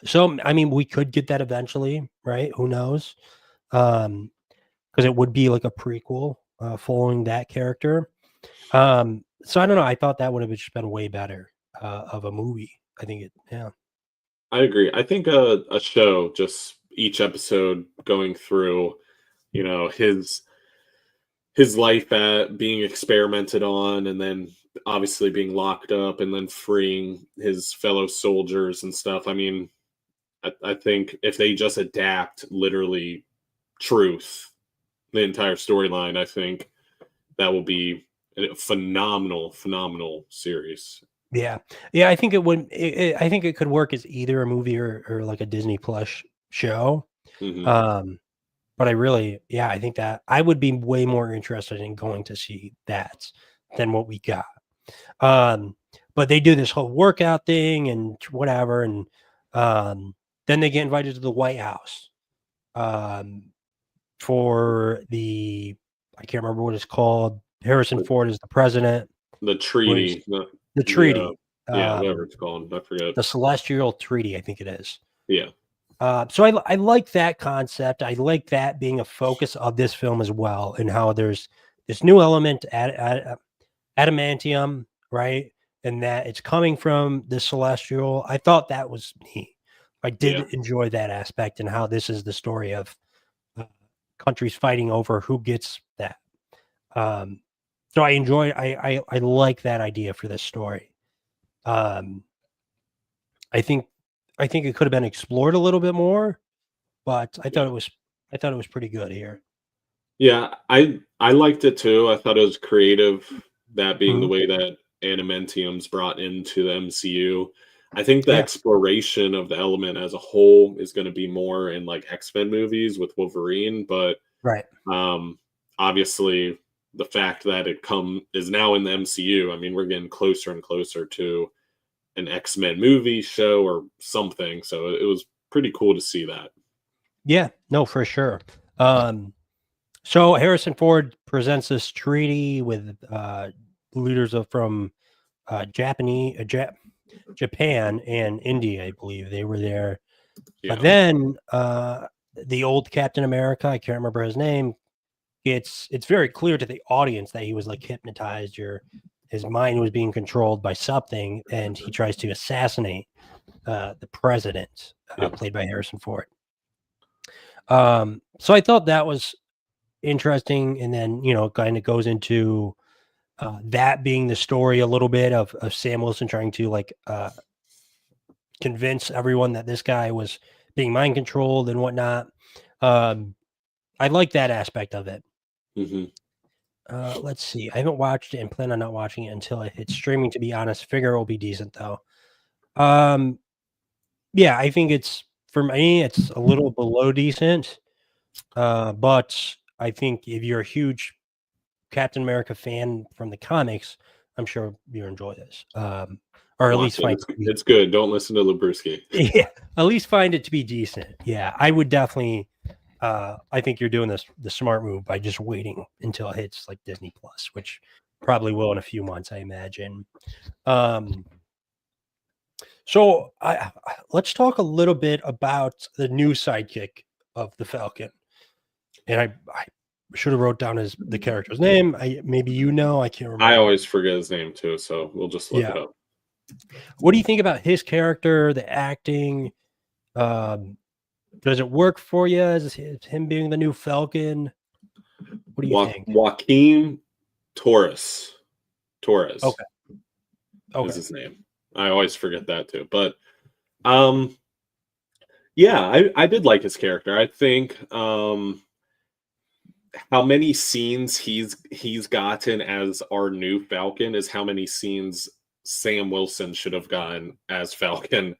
So I mean, we could get that eventually, right? Who knows? Because it would be like a prequel following that character. So I don't know. I thought that would have just been way better of a movie. I think it, yeah. I agree. I think a show, just each episode going through, his life at being experimented on, and then obviously being locked up, and then freeing his fellow soldiers and stuff. I mean, I think if they just adapt literally truth, the entire storyline, I think that will be a phenomenal series. Yeah. I think it would. I think it could work as either a movie or like a Disney Plus show. Mm-hmm. But I think that I would be way more interested in going to see that than what we got. But they do this whole workout thing and whatever, and then they get invited to the White House for I can't remember what it's called. Harrison Ford is the president. The treaty. The treaty. Whatever it's called. I forget. The Celestial Treaty, I think it is. Yeah. So I like that concept. I like that being a focus of this film as well, and how there's this new element, adamantium, right? And that it's coming from the Celestial. I thought that was neat. I did enjoy that aspect, and how this is the story of countries fighting over who gets that. So I like that idea for this story. I think it could have been explored a little bit more, but I thought it was pretty good here. Yeah, I liked it too. I thought it was creative, that being the way that adamantium's brought into the MCU. I think the exploration of the element as a whole is going to be more in like X-Men movies with Wolverine, but obviously the fact that it is now in the MCU, I mean, we're getting closer and closer to an X-Men movie, show, or something. So it was pretty cool to see that. Yeah, no, for sure. So Harrison Ford presents this treaty with leaders from Japan and India, I believe they were there. Yeah. But then the old Captain America, I can't remember his name, it's very clear to the audience that he was like hypnotized, or his mind was being controlled by something, and he tries to assassinate the president, played by Harrison Ford. So I thought that was interesting, and then kind of goes into that being the story a little bit of Sam Wilson trying to like convince everyone that this guy was being mind controlled and whatnot. I like that aspect of it. Let's see. I haven't watched it and plan on not watching it until it hits streaming, to be honest. Figure it will be decent though. Yeah, I think for me, it's a little below decent. But I think if you're a huge Captain America fan from the comics, I'm sure you enjoy this. Or at least find it's good. Don't listen to Labruski. Yeah, at least find it to be decent. Yeah, I would definitely. I think you're doing the smart move by just waiting until it hits like Disney Plus, which probably will in a few months, I imagine. So let's talk a little bit about the new sidekick of the Falcon. And I should have wrote down the character's name. Maybe I can't remember. I always forget his name too, so we'll just look it up. What do you think about his character, the acting? Does it work for you as him being the new Falcon? What do you think? Joaquin Torres. Torres Okay. is his name. I always forget that too. But yeah, I did like his character. I think how many scenes he's gotten as our new Falcon is how many scenes Sam Wilson should have gotten as Falcon.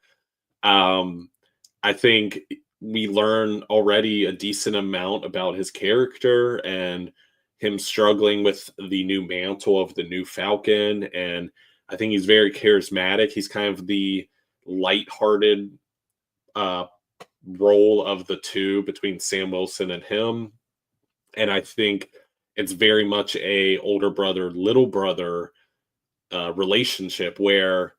I think we learn already a decent amount about his character and him struggling with the new mantle of the new Falcon. And I think he's very charismatic. He's kind of the lighthearted role of the two between Sam Wilson and him. And I think it's very much a older brother, little brother relationship where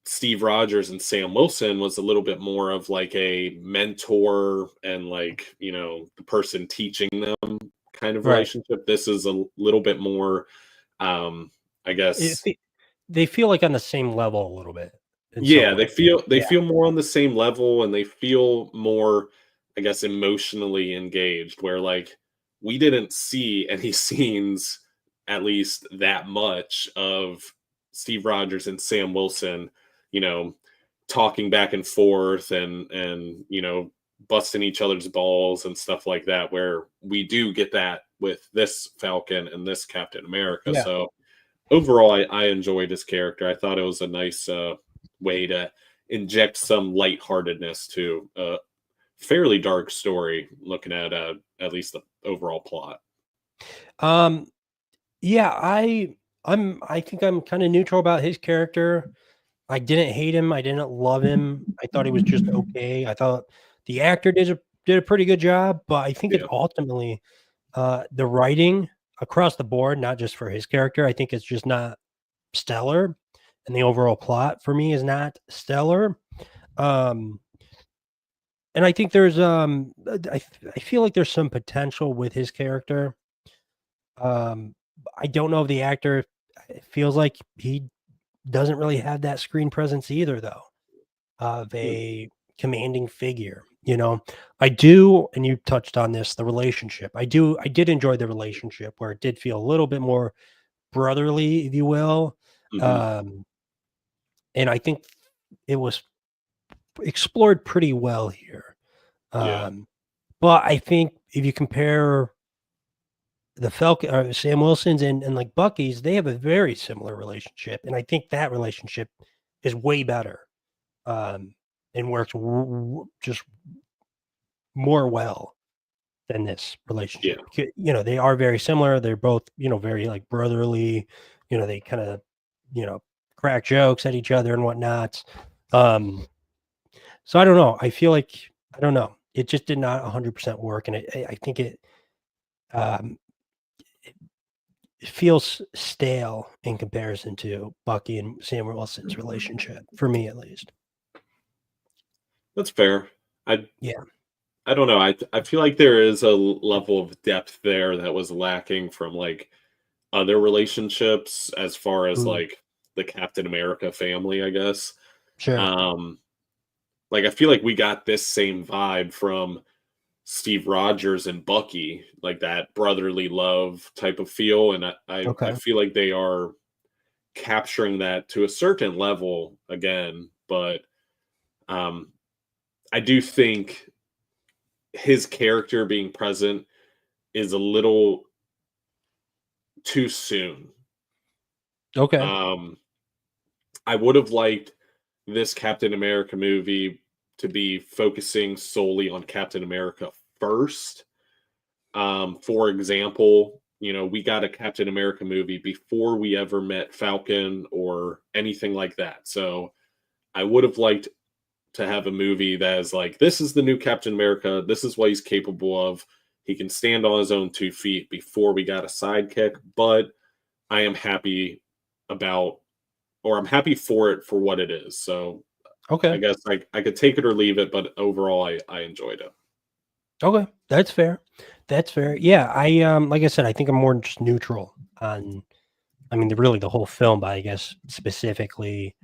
Steve Rogers and Sam Wilson was a little bit more of like a mentor and like, the person teaching them kind of relationship. This is a little bit more, I guess. They feel like on the same level a little bit. Yeah, they feel more on the same level, and they feel more, I guess, emotionally engaged, where like we didn't see any scenes, at least that much, of Steve Rogers and Sam Wilson, talking back and forth and busting each other's balls and stuff like that, where we do get that with this Falcon and this Captain America. Yeah. So overall, I enjoyed his character. I thought it was a nice way to inject some lightheartedness to a fairly dark story, looking at least the overall plot. Yeah, I think I'm kind of neutral about his character. I didn't hate him. I didn't love him. I thought he was just okay. I thought the actor did a pretty good job, but I think it ultimately the writing across the board, not just for his character, I think it's just not stellar, and the overall plot for me is not stellar. And I think there's I feel like there's some potential with his character. I don't know if the actor, it feels like he doesn't really have that screen presence either, though, of a commanding figure. I do, and you touched on this, the relationship. I did enjoy the relationship where it did feel a little bit more brotherly, if you will. Mm-hmm. And I think it was explored pretty well here. Yeah. But I think if you compare the Falcon, Sam Wilson's and like Bucky's, they have a very similar relationship, and I think that relationship is way better, and works just more well than this relationship. Yeah. They are very similar. They're both, very like brotherly. They kind of, crack jokes at each other and whatnot. So I don't know. I feel like I don't know. It just did not 100% work, and I think it feels stale in comparison to Bucky and Sam Wilson's relationship, for me at least. That's fair. I don't know. I feel like there is a level of depth there that was lacking from like other relationships as far as like the Captain America family, I guess. Sure. Like I feel like we got this same vibe from Steve Rogers and Bucky, like that brotherly love type of feel. And I feel like they are capturing that to a certain level again. But I do think his character being present is a little too soon. Okay. I would have liked this Captain America movie to be focusing solely on Captain America first. For example, we got a Captain America movie before we ever met Falcon or anything like that. So I would have liked to have a movie that is like, this is the new Captain America. This is what he's capable of. He can stand on his own 2 feet before we got a sidekick. But I am happy I'm happy for it for what it is. So okay, I guess I could take it or leave it, but overall I enjoyed it. Okay, that's fair. That's fair. Yeah, I like I said, I think I'm more just neutral on. I mean, really the whole film, but I guess specifically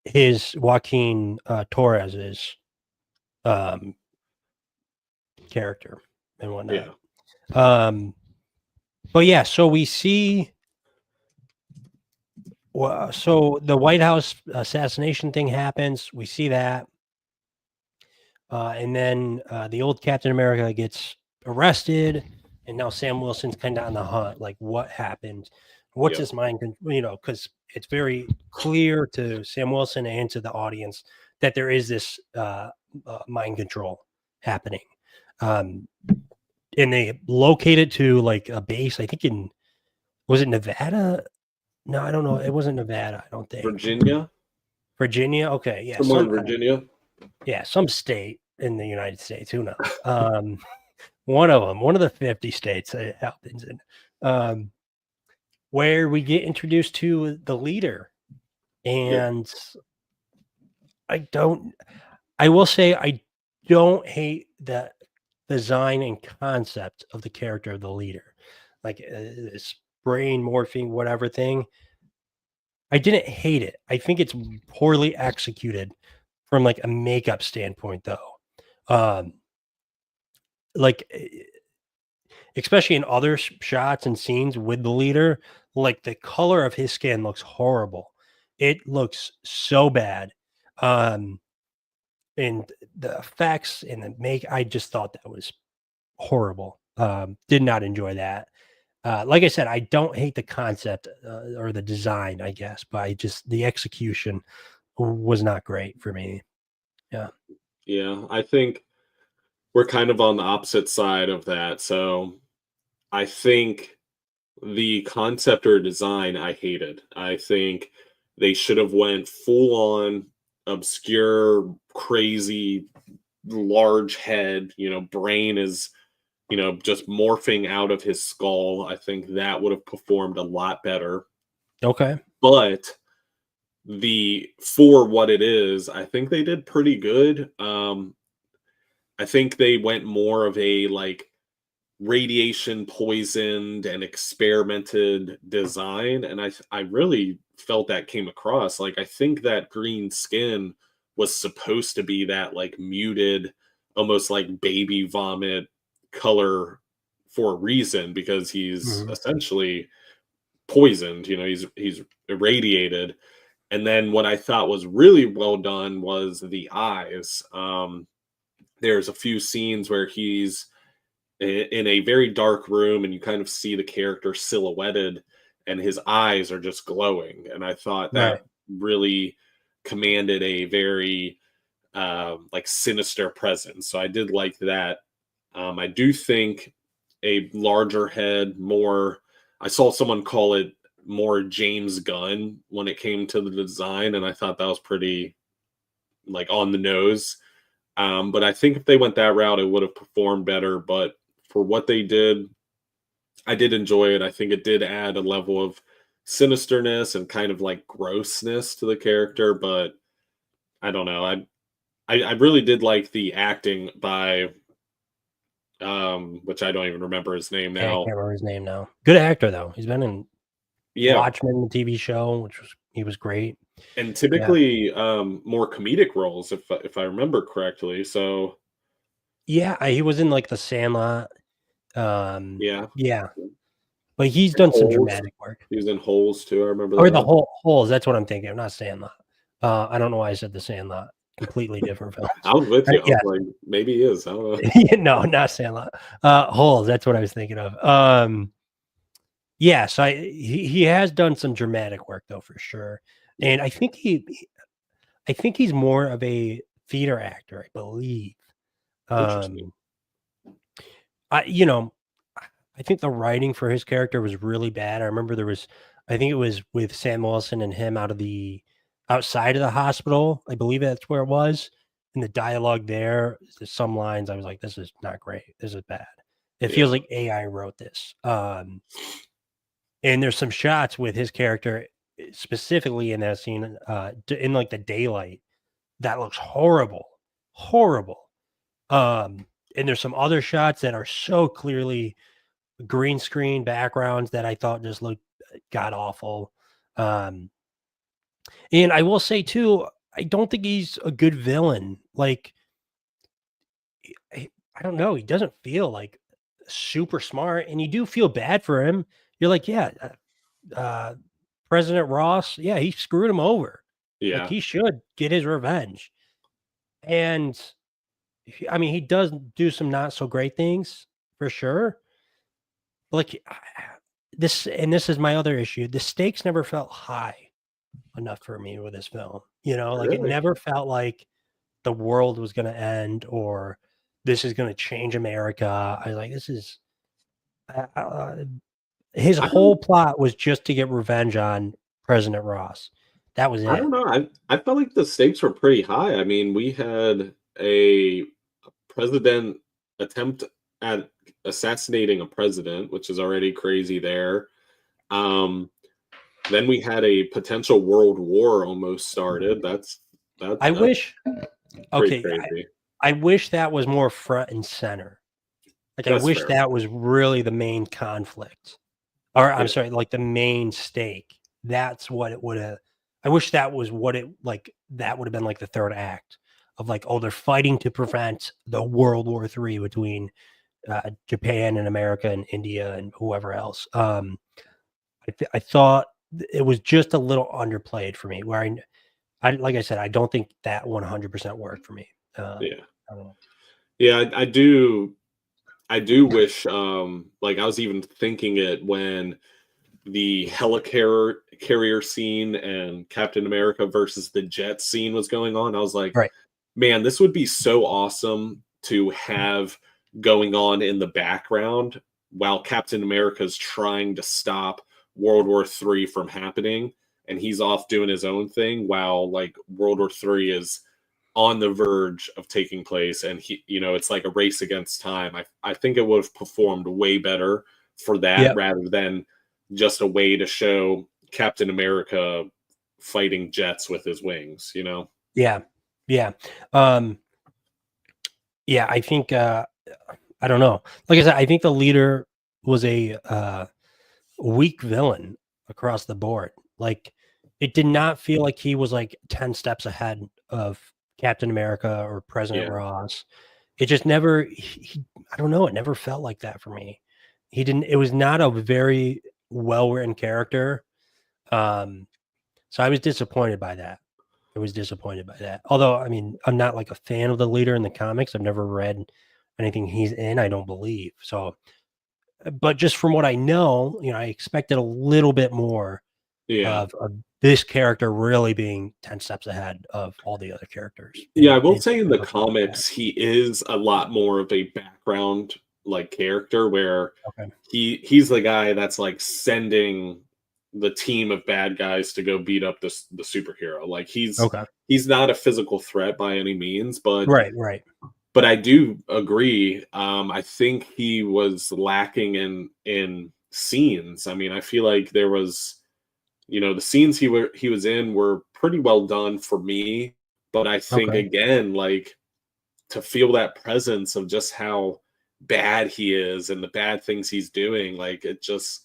his Joaquin Torres's character and whatnot. Yeah. But yeah, so we see. Well, so the White House assassination thing happens. We see that. And then the old Captain America gets arrested, and now Sam Wilson's kind of on the hunt. Like, what happened? What's Yep. his mind? Because it's very clear to Sam Wilson and to the audience that there is this mind control happening. And they located to like a base, I think was it Nevada? No, I don't know. It wasn't Nevada, I don't think. Virginia? Okay. Yeah. Somewhere in Virginia? Yeah, some state in the United States. Who knows? One of them, one of the 50 states it happens in, where we get introduced to the leader. And I will say I don't hate the design and concept of the character of the leader. Like this brain morphing, whatever thing. I didn't hate it. I think it's poorly executed from like a makeup standpoint, though. Like especially in other shots and scenes with the leader, like the color of his skin looks horrible. It looks so bad. And the effects and I just thought that was horrible. Did not enjoy that. Like I said, I don't hate the concept or the design, I guess, but the execution was not great for me. Yeah. Yeah. I think we're kind of on the opposite side of that. So I think the concept or design I hated. I think they should have went full on obscure, crazy, large head, brain is, just morphing out of his skull. I think that would have performed a lot better. Okay. But for what it is, I think they did pretty good. I think they went more of a like radiation poisoned and experimented design, and I really felt that came across. Like I think that green skin was supposed to be that like muted, almost like baby vomit color for a reason, because he's Mhm. essentially poisoned, he's irradiated. And then what I thought was really well done was the eyes. There's a few scenes where he's in a very dark room and you kind of see the character silhouetted and his eyes are just glowing, and I thought Right. that really commanded a very like sinister presence, so I did like that. I do think a larger head, more, I saw someone call it more James Gunn when it came to the design, and I thought that was pretty like on the nose. But I think if they went that route, it would have performed better. But for what they did, I did enjoy it. I think it did add a level of sinisterness and kind of like grossness to the character. But I don't know. I really did like the acting by which I don't even remember his name Yeah, I now. can't remember his name now. Good actor though. He's been in Yeah. Watchmen, the TV show, he was great. And Yeah. typically more comedic roles, if I remember correctly. So Yeah, he was in like The Sandlot. yeah. Yeah. But he's And done some Holes. dramatic work. He was in Holes too. I remember Or the that. Holes, that's what I'm thinking of, not Sandlot. I don't know why I said The Sandlot. Completely different films. I was with you. I Yeah. was like, maybe he is. I don't know. No, not Sandlot. Holes, that's what I was thinking of. Yeah, so he has done some dramatic work though, for sure. And I think he's more of a theater actor, I believe. Interesting. I think the writing for his character was really bad. I remember I think it was with Sam Wilson and him outside of the hospital. I believe that's where it was. And the dialogue there's some lines I was like, this is not great. This is bad. It feels like AI wrote this. And there's some shots with his character specifically in that scene, in like the daylight, that looks horrible. And there's some other shots that are so clearly green screen backgrounds that I thought just looked god awful. And And I will say too, I don't think he's a good villain. Like, I don't know. He doesn't feel like super smart, and you do feel bad for him. You're like, yeah, uh, President Ross, yeah, he screwed him over. Like, Yeah. he should get his revenge. And I mean, he does do some not so great things for sure. Like, this is my other issue. The stakes never felt high enough for me with this film. Like it Really? never felt like the world was going to end or this is going to change America. I was like, this is his I whole don't plot was just to get revenge on President Ross. That was I don't it. know. I felt like the stakes were pretty high. I mean, we had a president attempt at assassinating a president, which is already crazy there. Um, then we had a potential world war almost started. I That's wish. pretty Okay, crazy. I wish that was more front and center. Like, I That's wish fair. that was really the main conflict, or I'm Yeah. sorry, like the main stake. That's what it would have. I wish that was what it like. That would have been like the third act of like, oh, they're fighting to prevent the World War III between Japan and America and India and whoever else. I thought it was just a little underplayed for me. Where I like I said, I don't think that 100% worked for me. Yeah. I don't know. Yeah, I do wish like I was even thinking it when the helicarrier scene and Captain America versus the jet scene was going on. I was like, Right. man, this would be so awesome to have going on in the background while Captain America's trying to stop World War III from happening and he's off doing his own thing while like World War III is on the verge of taking place and it's like a race against time. I think it would have performed way better for that Yep. rather than just a way to show Captain America fighting jets with his wings. Yeah. Yeah. Um, yeah. I think. I don't know. Like I said, I think the leader was a weak villain across the board. Like, it did not feel like he was like 10 steps ahead of Captain America or President Yeah. Ross. It just never. I don't know. It never felt like that for me. He didn't. It was not a very well written character. Um, so I was disappointed by that. I was disappointed by that. Although, I mean, I'm not like a fan of the leader in the comics. I've never read anything he's in, I don't believe. So, but just from what I know, I expected a little bit more Yeah. of this character really being 10 steps ahead of all the other characters. Yeah, I And will it say in the never felt like that. comics, he is a lot more of a background like character where Okay. he's the guy that's like sending the team of bad guys to go beat up the superhero. Like Okay. he's not a physical threat by any means, but Right. Right. I do agree. I think he was lacking in scenes. I mean, I feel like there was, the scenes he was in were pretty well done for me. But I think Okay. again, like to feel that presence of just how bad he is and the bad things he's doing, like it just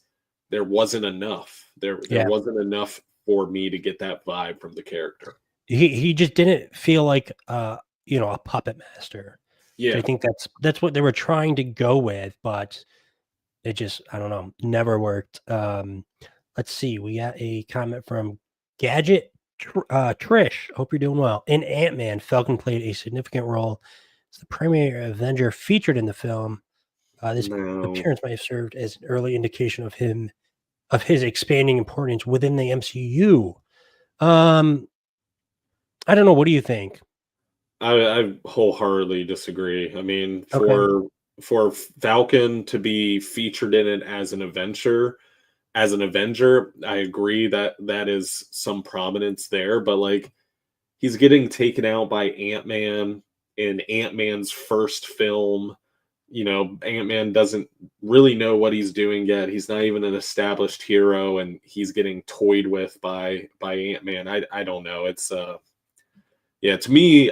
there wasn't enough. There Yeah. wasn't enough for me to get that vibe from the character. He just didn't feel like a puppet master. I Yeah. think that's what they were trying to go with, but it just, I don't know, never worked. Let's see. We got a comment from Gadget Trish. Hope you're doing well. In Ant-Man, Falcon played a significant role as the primary Avenger featured in the film. This No. appearance might have served as an early indication of his expanding importance within the MCU. Um, I don't know. What do you think? I wholeheartedly disagree. I mean, Okay. for Falcon to be featured in it as an Avenger, I agree that that is some prominence there, but like he's getting taken out by Ant-Man in Ant-Man's first film. Ant-Man doesn't really know what he's doing yet. He's not even an established hero and he's getting toyed with by Ant-Man. I don't know. It's yeah, to me,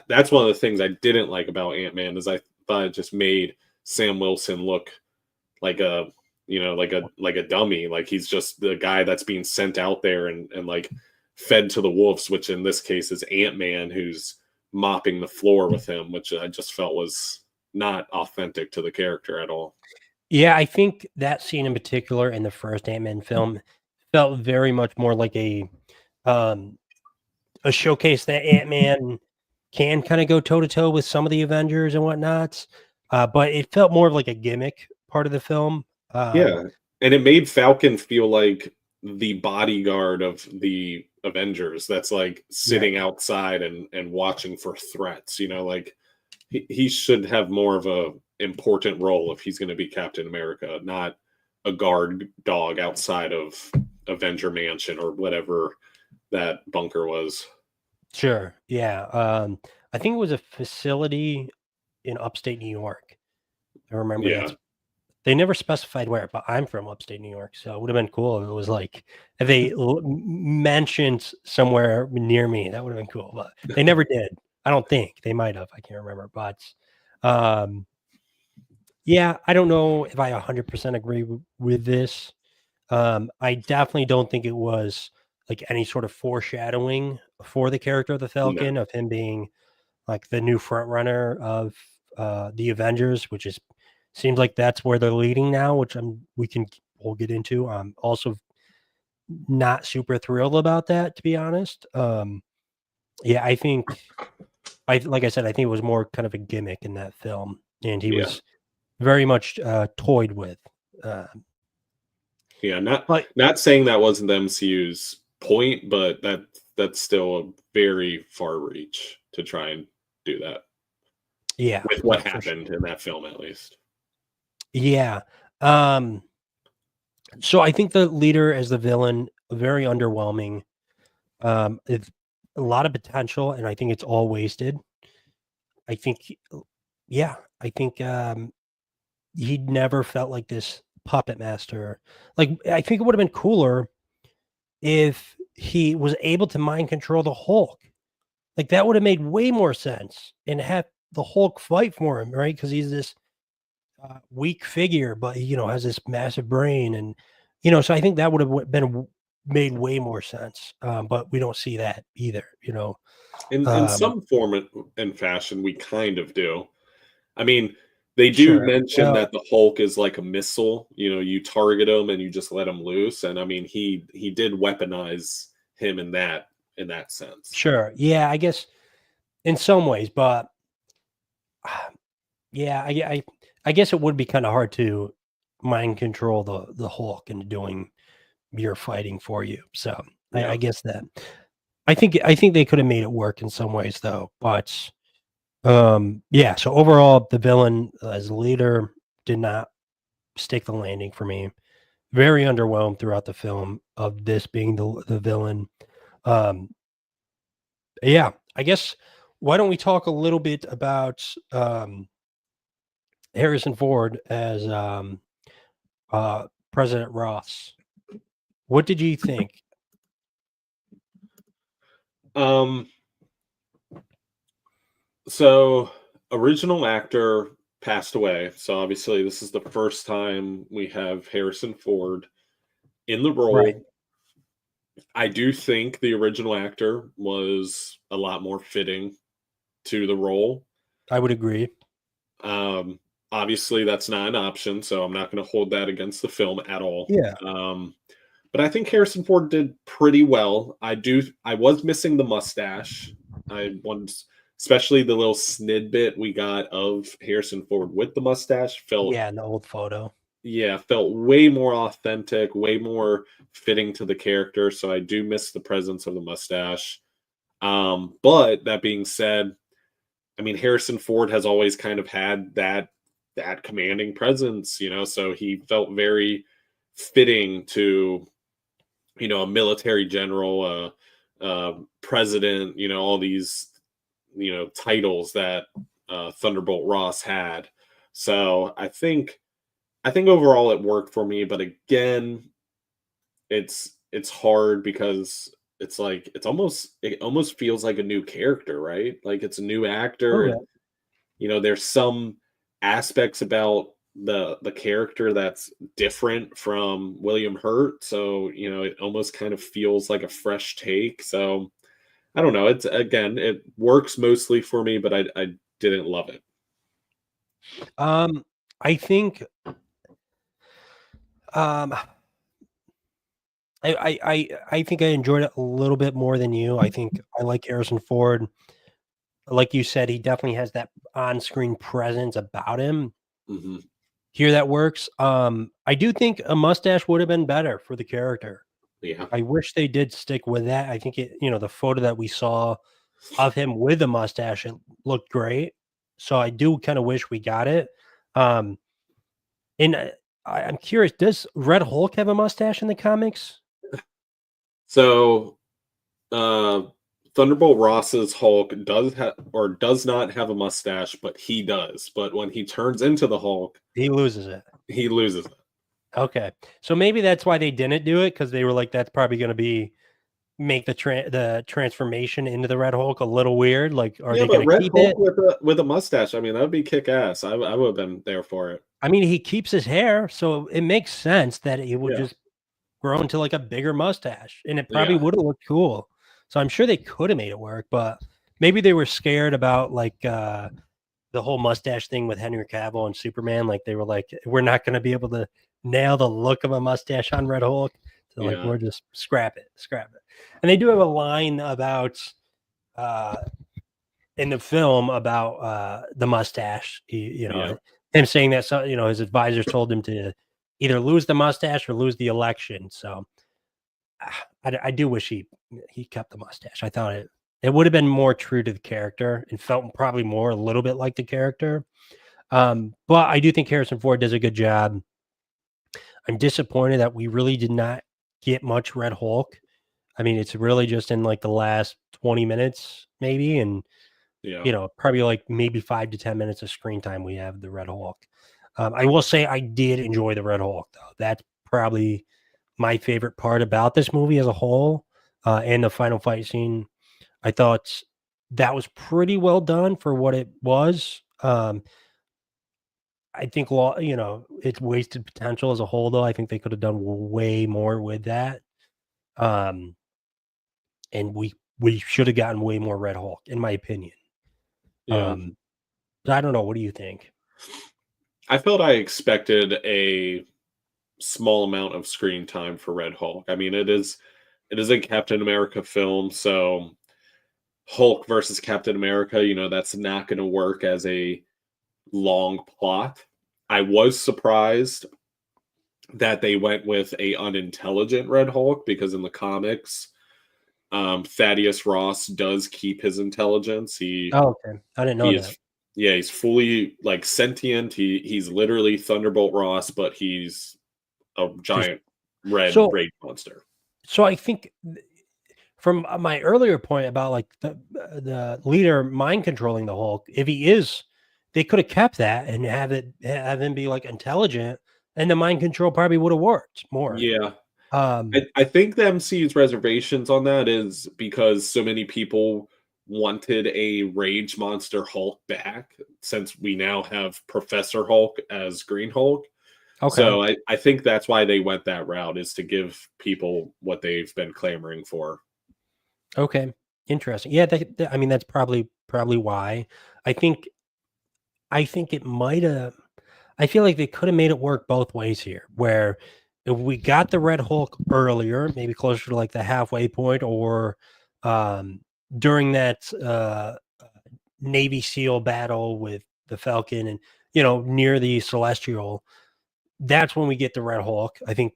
that's one of the things I didn't like about Ant-Man is I thought it just made Sam Wilson look like like a dummy. Like he's just the guy that's being sent out there and like fed to the wolves, which in this case is Ant-Man, who's mopping the floor with him, which I just felt was not authentic to the character at all. Yeah, I think that scene in particular in the first Ant-Man film felt very much more like um, a showcase that Ant-Man can kinda go toe to toe with some of the Avengers and whatnot, but it felt more of like a gimmick part of the film. Yeah, and it made Falcon feel like the bodyguard of the Avengers that's, like, Yeah, sitting outside and watching for threats, like, he should have more of a important role if he's gonna be Captain America, not a guard dog outside of Avenger Mansion or whatever that bunker was. sure, yeah, I think it was a facility in upstate New York. I remember Yeah. that's they never specified where, but I'm from upstate New York, so it would've been cool if it was like if they mentioned somewhere near me, that would've been cool, but they never did. I don't think. They might have, I can't remember, but, um, yeah, I don't know if I 100% agree with this. I definitely don't think it was, like, any sort of foreshadowing for the character of the No. Falcon, of him being, like, the new front runner of, the Avengers, which is seems like that's where they're leading now, which we'll get into. I'm also not super thrilled about that, to be honest. Yeah, I think I like I said, I think it was more kind of a gimmick in that film, and he Yeah. was very much, toyed with. Uh, Yeah, not but not saying that wasn't the MCU's point, but that's still a very far reach to try and do that yeah, with no, what for sure. happened in that film, at least. Yeah. Um, so I think the leader as the villain, very underwhelming. It's a lot of potential, and I think it's all wasted. I think, yeah, I think he never felt like this puppet master. Like, I think it would have been cooler if he was able to mind control the Hulk. Like, that would have made way more sense and have the Hulk fight for him, right? Because he's this weak figure, but he, has this massive brain, and so I think that would have made way more sense. But we don't see that either. In Um, some form and fashion, we kind of do. I mean, they do sure. mention Well, that the Hulk is like a missile. You target him and you just let him loose. And I mean, he did weaponize him in that sense. sure. Yeah, I guess in some ways, but yeah, I guess it would be kind of hard to mind control the Hulk into doing your fighting for you. So I Yeah. guess that I think they could have made it work in some ways though. But yeah. So overall, the villain as a leader did not stick the landing for me. Very underwhelmed throughout the film of this being the villain. Um, yeah, I guess why don't we talk a little bit about Harrison Ford as President Ross. What did you think? Um, so original actor passed away. So obviously this is the first time we have Harrison Ford in the Right. role. I do think the original actor was a lot more fitting to the role. I would agree. Um, Obviously that's not an option, so I'm not going to hold that against the film at all. Yeah. But I think Harrison Ford did pretty well. I was missing the mustache. I once, especially the little snidbit we got of Harrison Ford with the mustache felt, Yeah, in the old photo. yeah, felt way more authentic, way more fitting to the character. So I do miss the presence of the mustache. But that being said, I mean, Harrison Ford has always kind of had that commanding presence, so he felt very fitting to, a military general, president, all these, titles that Thunderbolt Ross had. So I think overall it worked for me, but again, it's hard because it's like it almost feels like a new character, right? Like it's a new actor, Oh and yeah. there's some aspects about the character that's different from William Hurt. So, it almost kind of feels like a fresh take. So I don't know. It's again, it works mostly for me, but I didn't love it. I think um I think I enjoyed it a little bit more than you. I think I like Harrison Ford. Like you said, he definitely has that on-screen presence about him. Hmm. Here that works. I do think a mustache would have been better for the character. Yeah. I wish they did stick with that. I think the photo that we saw of him with a mustache, it looked great. So I do kind of wish we got it. Um, and I'm curious, does Red Hulk have a mustache in the comics? So uh Thunderbolt Ross's Hulk does have or does not have a mustache, but he does. But when he turns into the Hulk, He loses it. he loses it. Okay. So maybe that's why they didn't do it, because they were like, that's probably going to make the transformation into the Red Hulk a little weird. Like, are Yeah, they but going to Red keep Hulk it? with a mustache, I mean, that would be kick ass. I would have been there for it. I mean, he keeps his hair, so it makes sense that it would Yeah. just grow into like a bigger mustache, and it probably Yeah. would have looked cool. So I'm sure they could have made it work, but maybe they were scared about like the whole mustache thing with Henry Cavill and Superman. Like they were like, we're not going to be able to nail the look of a mustache on Red Hulk. So like, Yeah. we're just scrap it. And they do have a line about uh in the film about the mustache. Yeah. Him saying that his advisors told him to either lose the mustache or lose the election. So I do wish he kept the mustache. I thought it would have been more true to the character and felt probably more a little bit like the character. But I do think Harrison Ford does a good job. I'm disappointed that we really did not get much Red Hulk. I mean, it's really just in like the last 20 minutes, maybe, and Yeah. probably like maybe 5 to 10 minutes of screen time we have the Red Hulk. I will say I did enjoy the Red Hulk, though. That's probably my favorite part about this movie as a whole, and the final fight scene. I thought that was pretty well done for what it was. I think it's wasted potential as a whole, though. I think they could have done way more with that. Um, and we should have gotten way more Red Hulk, in my opinion. Yeah. I don't know. What do you think? I felt I expected a small amount of screen time for Red Hulk. I mean, it is a Captain America film, so Hulk versus Captain America, that's not going to work as a long plot. I was surprised that they went with a unintelligent Red Hulk because in the comics, Thaddeus Ross does keep his intelligence. Oh, okay. I didn't know He that. is, yeah, he's fully like sentient. He's literally Thunderbolt Ross, but he's a Just giant red so rage monster. so I think from my earlier point about like the leader mind controlling the Hulk, if he is, they could have kept that and have him be like intelligent, and the mind control probably would have worked more. Yeah, Um, I think the MCU's reservations on that is because so many people wanted a Rage Monster Hulk back since we now have Professor Hulk as Green Hulk. okay, So I think that's why they went that route is to give people what they've been clamoring for. okay, interesting. Yeah, I mean that's probably why. I think I think it might have. I feel like they could have made it work both ways here, where if we got the Red Hulk earlier, maybe closer to like the halfway point, or um, during that Navy SEAL battle with the Falcon, and near the Celestial, that's when we get the Red Hulk. I think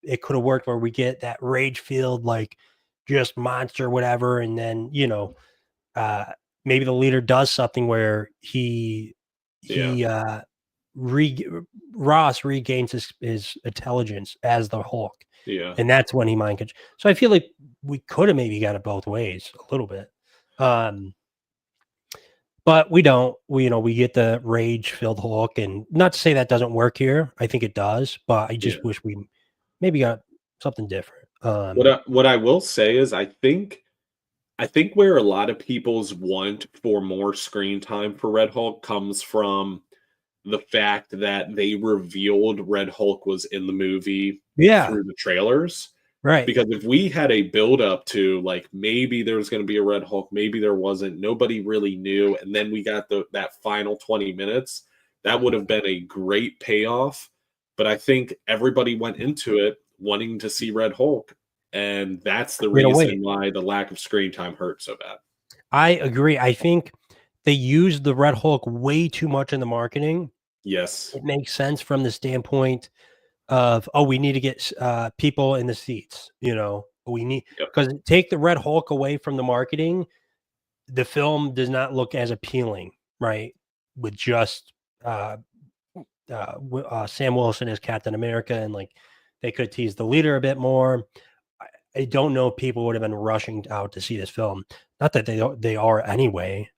it could have worked where we get that rage filled like just monster, whatever, and then uh, maybe the leader does something where Yeah, he re- Ross regains his intelligence as the Hulk, yeah, and that's when he mind control. So I feel like we could have maybe got it both ways a little bit, but we don't. We get the rage filled Hulk, and not to say that doesn't work here. I think it does, but I yeah. just wish we maybe got something different. What I will say is I think where a lot of people's want for more screen time for Red Hulk comes from the fact that they revealed Red Hulk was in the movie Yeah, through the trailers. right. Because if we had a build up to like maybe there was going to be a Red Hulk, maybe there wasn't, nobody really knew, and then we got that final 20 minutes, that would have been a great payoff. But I think everybody went into it wanting to see Red Hulk, and that's the Right away. reason why the lack of screen time hurt so bad. I agree. I think they used the Red Hulk way too much in the marketing. Yes. It makes sense from the standpoint of, oh, we need to get people in the seats. We need, Yep. because take the Red Hulk away from the marketing, the film does not look as appealing, right? With just Sam Wilson as Captain America, and like they could tease the leader a bit more. I don't know if people would have been rushing out to see this film. Not that they are anyway.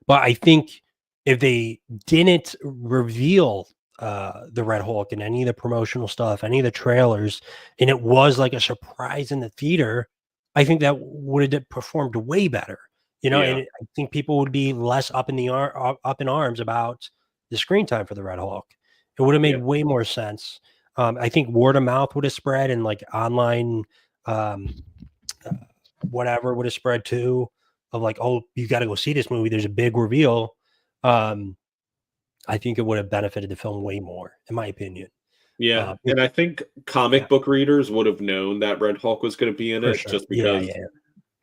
But I think if they didn't reveal the Red Hulk in any of the promotional stuff, any of the trailers, and it was like a surprise in the theater, I think that would have performed way better. Yeah. And I think people would be less up in arms about the screen time for the Red Hulk. It would have made Yeah. way more sense. I think word of mouth would have spread, and like online, um, whatever would have spread too. Of like, oh, you got to go see this movie. There's a big reveal. I think it would have benefited the film way more, in my opinion. Yeah. It- And I think yeah, comic book readers would have known that Red Hulk was going to be in for it sure. just Yeah, because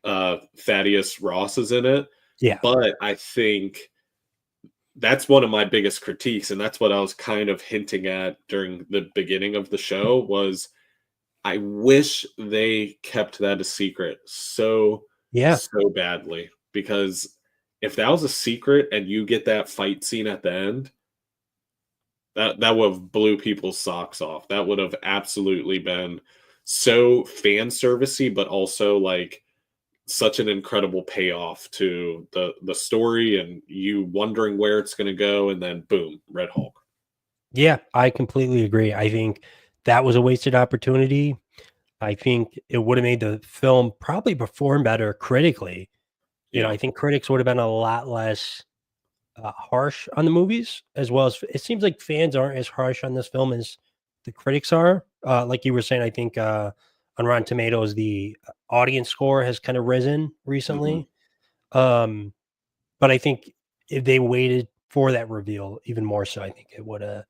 yeah, Thaddeus Ross is in it. yeah, But I think that's one of my biggest critiques, and that's what I was kind of hinting at during the beginning of the show was I wish they kept that a secret so yeah. badly, because if that was a secret and you get that fight scene at the end, that would have blew people's socks off. That would have absolutely been so fan servicey, but also like such an incredible payoff to the story and you wondering where it's going to go, and then boom, Red Hulk. Yeah, I completely agree. I think that was a wasted opportunity. I think it would have made the film probably perform better critically. Yeah. I think critics would have been a lot less harsh on the movies, as well as it seems like fans aren't as harsh on this film as the critics are. Like you were saying, I think on Rotten Tomatoes, the audience score has kind of risen Mhm. recently. Um, but I think if they waited for that reveal even more so, I think it would have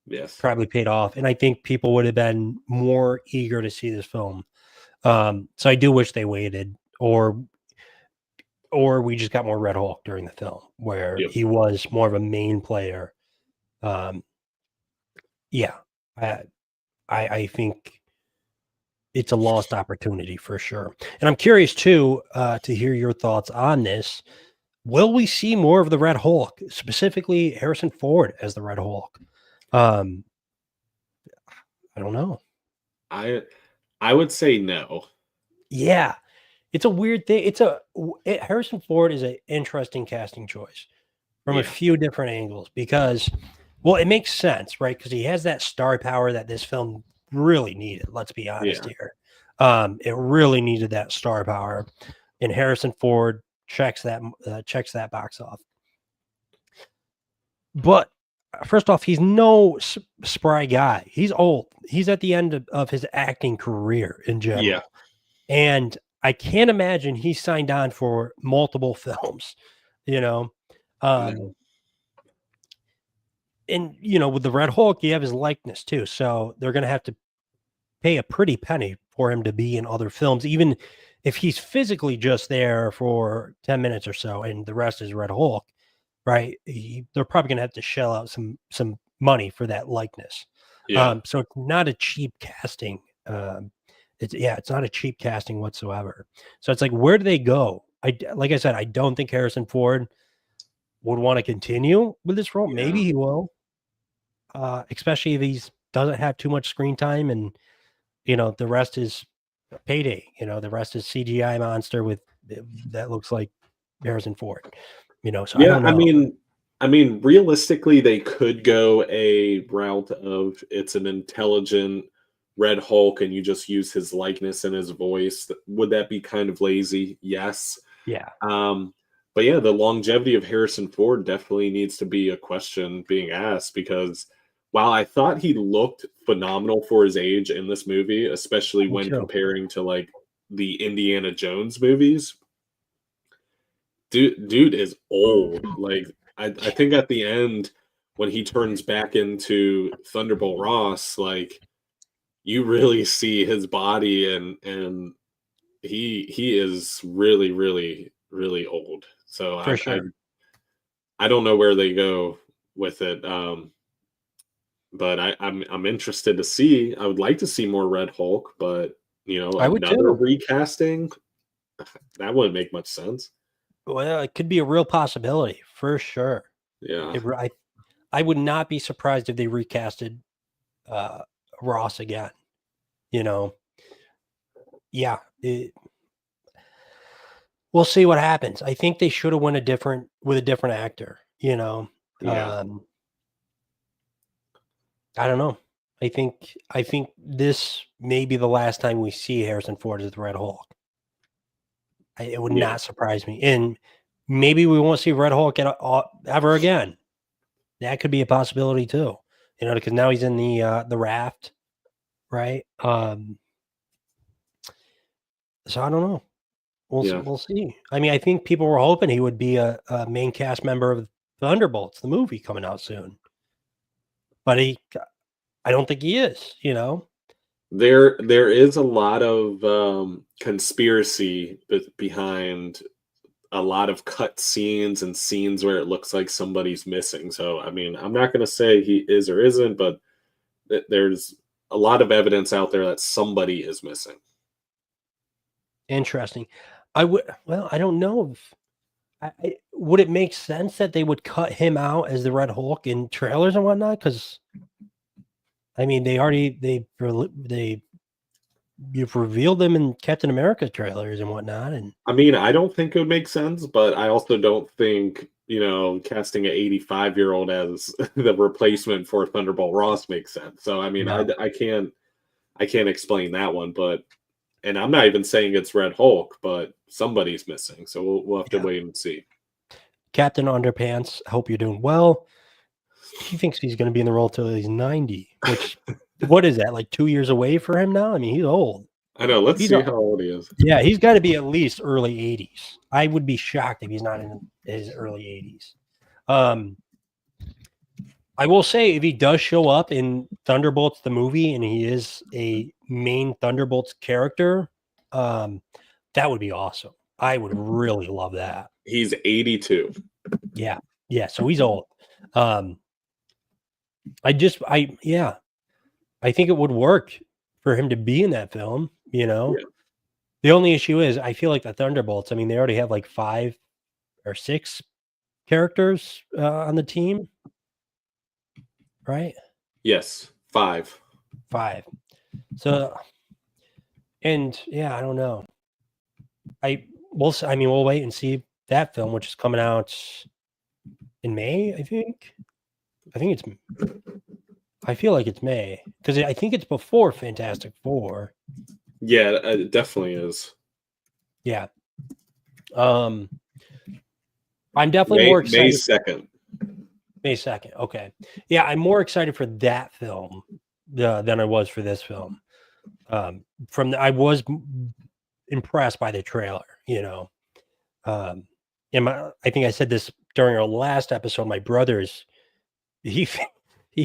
Yes. probably paid off. And I think people would have been more eager to see this film. So I do wish they waited, or we just got more Red Hulk during the film where Yep. he was more of a main player. Um, yeah, I, I think it's a lost opportunity for sure. And I'm curious too to hear your thoughts on this. Will we see more of the Red Hulk, specifically Harrison Ford as the Red Hulk? Um, I don't know. I would say no. Yeah, it's a weird thing. Harrison Ford is an interesting casting choice from a Yeah. few different angles because, well, it makes sense, right? Because he has that star power that this film really needed. Let's be honest Yeah. here. It really needed that star power, and Harrison Ford checks that box off. But first off, he's no spry guy. He's old. He's at the end of his acting career in general. Yeah. And I can't imagine he signed on for multiple films, you know. No. And with the Red Hulk, you have his likeness too. So they're gonna have to pay a pretty penny for him to be in other films, even if he's physically just there for 10 minutes or so and the rest is Red Hulk, right? They're probably gonna have to shell out some money for that likeness. Yeah. So it's not a cheap casting. It's not a cheap casting whatsoever. So it's like, where do they go? Like I said, I don't think Harrison Ford would want to continue with this role. Yeah. Maybe he will, especially if he doesn't have too much screen time, and the rest is payday. The rest is CGI monster with that looks like Harrison Ford. So I Yeah, don't know. I mean, realistically, they could go a route of it's an intelligent Red Hulk, and you just use his likeness and his voice. Would that be kind of lazy? Yes. Yeah. But yeah, the longevity of Harrison Ford definitely needs to be a question being asked, because while I thought he looked phenomenal for his age in this movie, especially Me when too. comparing to like the Indiana Jones movies, dude is old. Like I think at the end when he turns back into Thunderbolt Ross, like you really see his body, and he is really really old. So For I sure. I don't know where they go with it. But I'm interested to see. I would like to see more Red Hulk, but I would another too. recasting, that wouldn't make much sense. Well, it could be a real possibility for sure. Yeah. It, I would not be surprised if they recasted uh, Ross again. You know, yeah, we'll see what happens. I think they should have went with a different actor. Yeah. I don't know. I think this may be the last time we see Harrison Ford as the Red Hulk. It would Yeah. not surprise me, and maybe we won't see Red Hulk ever again. That could be a possibility too. Because now he's in the raft, right? So I don't know. Yeah. We'll see. I mean, I think people were hoping he would be a main cast member of Thunderbolts, the movie coming out soon, but I don't think he is. There is a lot of conspiracy behind a lot of cut scenes and scenes where it looks like somebody's missing. So I mean, I'm not going to say he is or isn't, but there's a lot of evidence out there that somebody is missing. Interesting. I don't know if would it make sense that they would cut him out as the Red Hulk in trailers and whatnot? Because I mean, you've revealed them in Captain America trailers and whatnot, and I mean, I don't think it would make sense, but I also don't think, casting an 85-year-old as the replacement for Thunderbolt Ross makes sense. So, I mean, no, I can't explain that one, but and I'm not even saying it's Red Hulk, but somebody's missing. So we'll have to yeah. wait and see. Captain Underpants, I hope you're doing well. He thinks he's going to be in the role till he's 90, which what is that, like 2 years away for him now? I mean, he's old. I know. Let's He's see a how old he is. Yeah, he's gotta be at least early 80s. I would be shocked if he's not in his early 80s. I will say if he does show up in Thunderbolts the movie and he is a main Thunderbolts character, that would be awesome. I would really love that. He's 82. Yeah. Yeah, so he's old. Um, I think it would work for him to be in that film. Yeah. The only issue is I feel like the Thunderbolts, I mean, they already have like 5 or 6 characters on the team, right? Yes. 5. 5. So, and yeah, I don't know. We'll wait and see that film, which is coming out in May. I feel like it's May because I think it's before Fantastic Four. Yeah, it definitely is. Yeah. I'm definitely more excited. May 2nd. May 2nd. Okay. Yeah, I'm more excited for that film than I was for this film. I was impressed by the trailer, and I think I said this during our last episode. My brother's he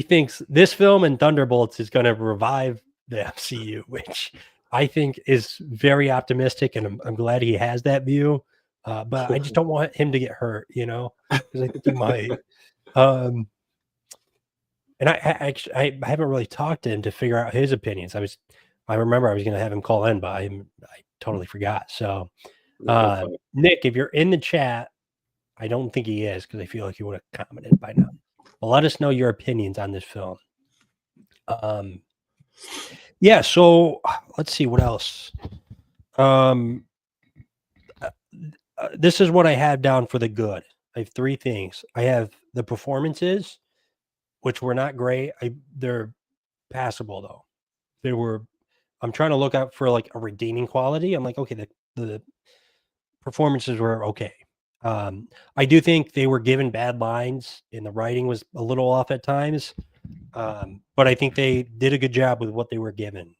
thinks this film and Thunderbolts is going to revive the MCU, which I think is very optimistic, and I'm glad he has that view. But I just don't want him to get hurt, because I think he might. And I haven't really talked to him to figure out his opinions. I remember I was going to have him call in, but I totally forgot. So, Nick, if you're in the chat, I don't think he is because I feel like he would have commented by now. But let us know your opinions on this film. Yeah. So let's see what else. This is what I have down for the good. I have 3 things. I have the performances, which were not great. They're passable though. I'm trying to look out for like a redeeming quality. I'm like, okay, the performances were okay. I do think they were given bad lines and the writing was a little off at times. But I think they did a good job with what they were given.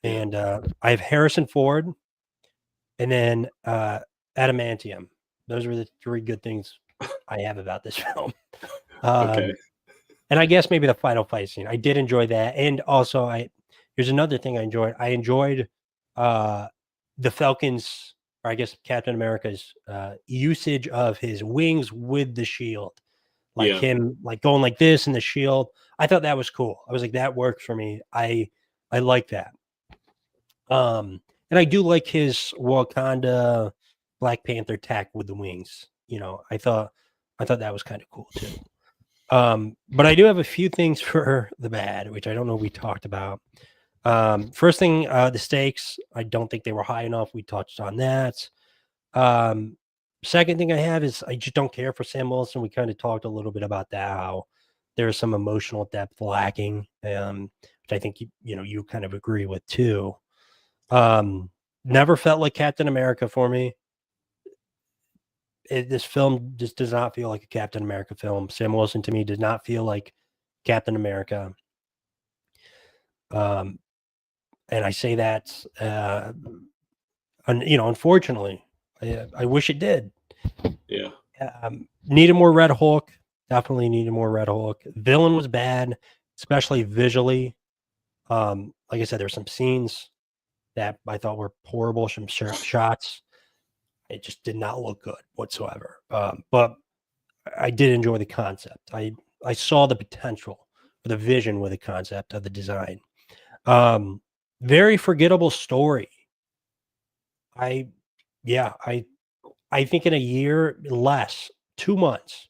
Yeah. And I have Harrison Ford and then Adamantium. Those were the three good things I have about this film. Okay. And I guess maybe the final fight scene. I did enjoy that. And also here's another thing I enjoyed. I enjoyed the Falcon's, or I guess Captain America's usage of his wings with the shield. Like Yeah. him like going like this and the shield. I thought that was cool. I was like, that works for me. I like that. And I do like his Wakanda Black Panther tack with the wings. You know, I thought that was kind of cool too. But I do have a few things for the bad, which I don't know we talked about. First thing, the stakes, I don't think they were high enough. We touched on that. Second thing I have is I just don't care for Sam Wilson. We kind of talked a little bit about that, how there's some emotional depth lacking, which I think you kind of agree with too. Never felt like Captain America for me. This film just does not feel like a Captain America film. Sam Wilson to me did not feel like Captain America. And I say that, unfortunately, I wish it did. Yeah. Needed more Red Hulk. Definitely needed more Red Hulk. Villain was bad, especially visually. Like I said, there's some scenes that I thought were horrible. Some shots. It just did not look good whatsoever. But I did enjoy the concept. I saw the potential, or the vision with the concept of the design. Very forgettable story. I think in a year, less, 2 months,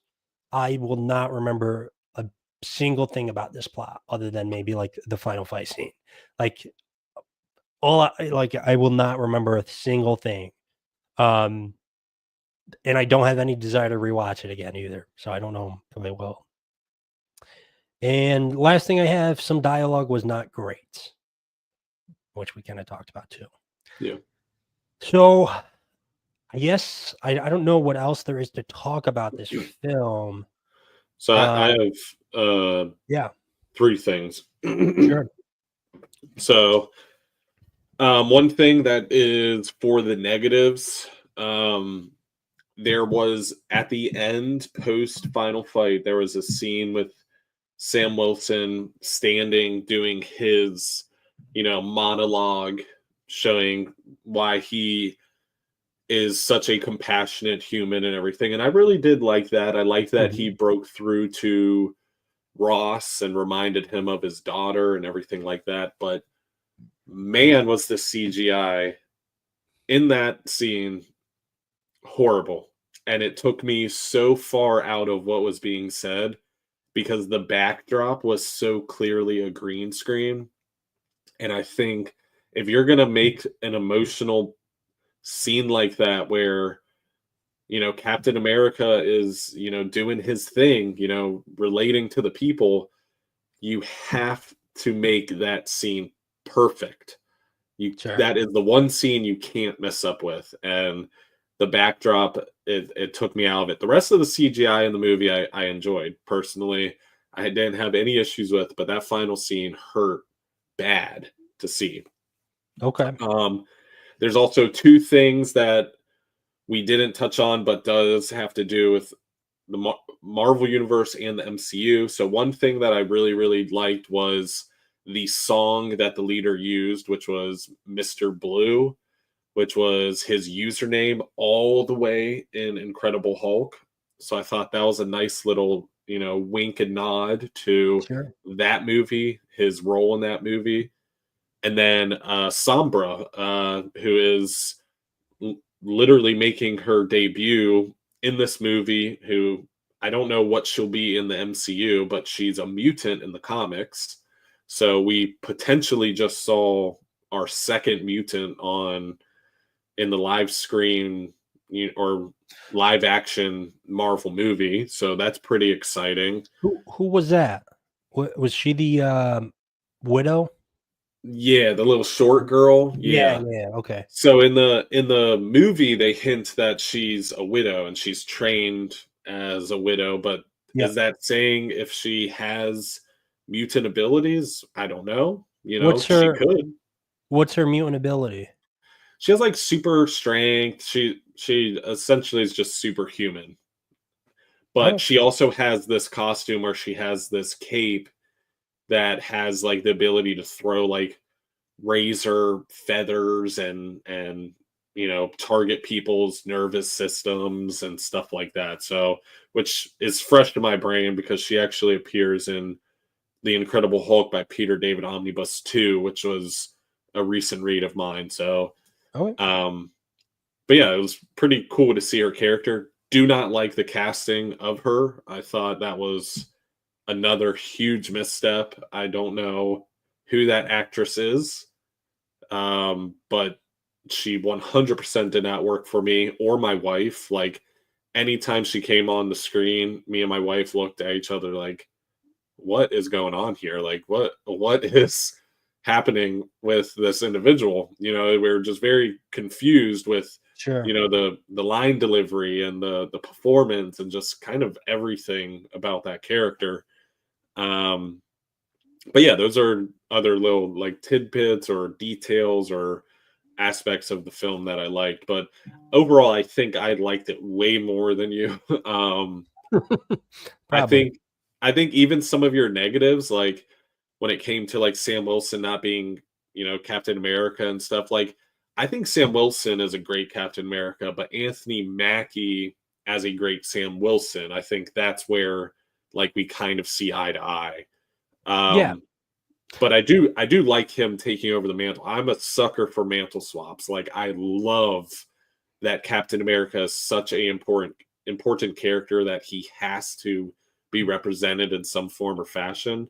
I will not remember a single thing about this plot other than maybe like the final fight scene. Like I will not remember a single thing. And I don't have any desire to rewatch it again either. So I don't know if I will. And last thing I have, some dialogue was not great, which we kind of talked about too. Yeah. So I guess I don't know what else there is to talk about this film. So I have 3 things. Sure. So one thing that is for the negatives, there was at the end, post final fight, there was a scene with Sam Wilson standing doing his, monologue, showing why he is such a compassionate human and everything. And I really did like that. I liked that he broke through to Ross and reminded him of his daughter and everything like that. But man, was the CGI in that scene horrible. And it took me so far out of what was being said because the backdrop was so clearly a green screen. And I think if you're going to make an emotional scene like that where Captain America is doing his thing, relating to the people, you have to make that scene perfect. Sure. That is the one scene you can't mess up with. And the backdrop, it took me out of it. The rest of the CGI in the movie I enjoyed personally. I didn't have any issues with, but that final scene hurt bad to see. Okay. There's also 2 things that we didn't touch on, but does have to do with the Marvel Universe and the MCU. So one thing that I really, really liked was the song that the leader used, which was Mr. Blue, which was his username all the way in Incredible Hulk. So I thought that was a nice little, wink and nod to that movie, his role in that movie. And then Sombra, who is literally making her debut in this movie, who I don't know what she'll be in the MCU, but she's a mutant in the comics. So we potentially just saw our second mutant in the live screen or live action Marvel movie. So that's pretty exciting. Who was that? Was she the widow? Yeah, the little short girl. Yeah, Yeah. yeah, okay. So in the movie, they hint that she's a widow and she's trained as a widow, but Yep. is that saying if she has mutant abilities? I don't know. What's She her could. what's her mutant ability? She has like super strength. She essentially is just superhuman. But Oh, she also has this costume where she has this cape that has like the ability to throw like razor feathers and target people's nervous systems and stuff like that. So which is fresh to my brain because she actually appears in The Incredible Hulk by Peter David Omnibus 2, which was a recent read of mine. So okay. um but yeah, it was pretty cool to see her character. Do not like the casting of her. I thought that was another huge misstep. I don't know who that actress is, but she 100% did not work for me or my wife. Like, anytime she came on the screen, me and my wife looked at each other like, what is going on here? Like, what is happening with this individual? We were just very confused with Sure. the line delivery and the performance and just kind of everything about that character. um but yeah, those are other little like tidbits or details or aspects of the film that I liked. But overall, I think I liked it way more than you. I Probably. think I think even some of your negatives, like when it came to like Sam Wilson not being, Captain America and stuff, like I think Sam Wilson is a great Captain America, but Anthony Mackie as a great Sam Wilson, I think that's where like we kind of see eye to eye. Yeah. But I do like him taking over the mantle. I'm a sucker for mantle swaps. Like I love that Captain America is such a important character that he has to be represented in some form or fashion.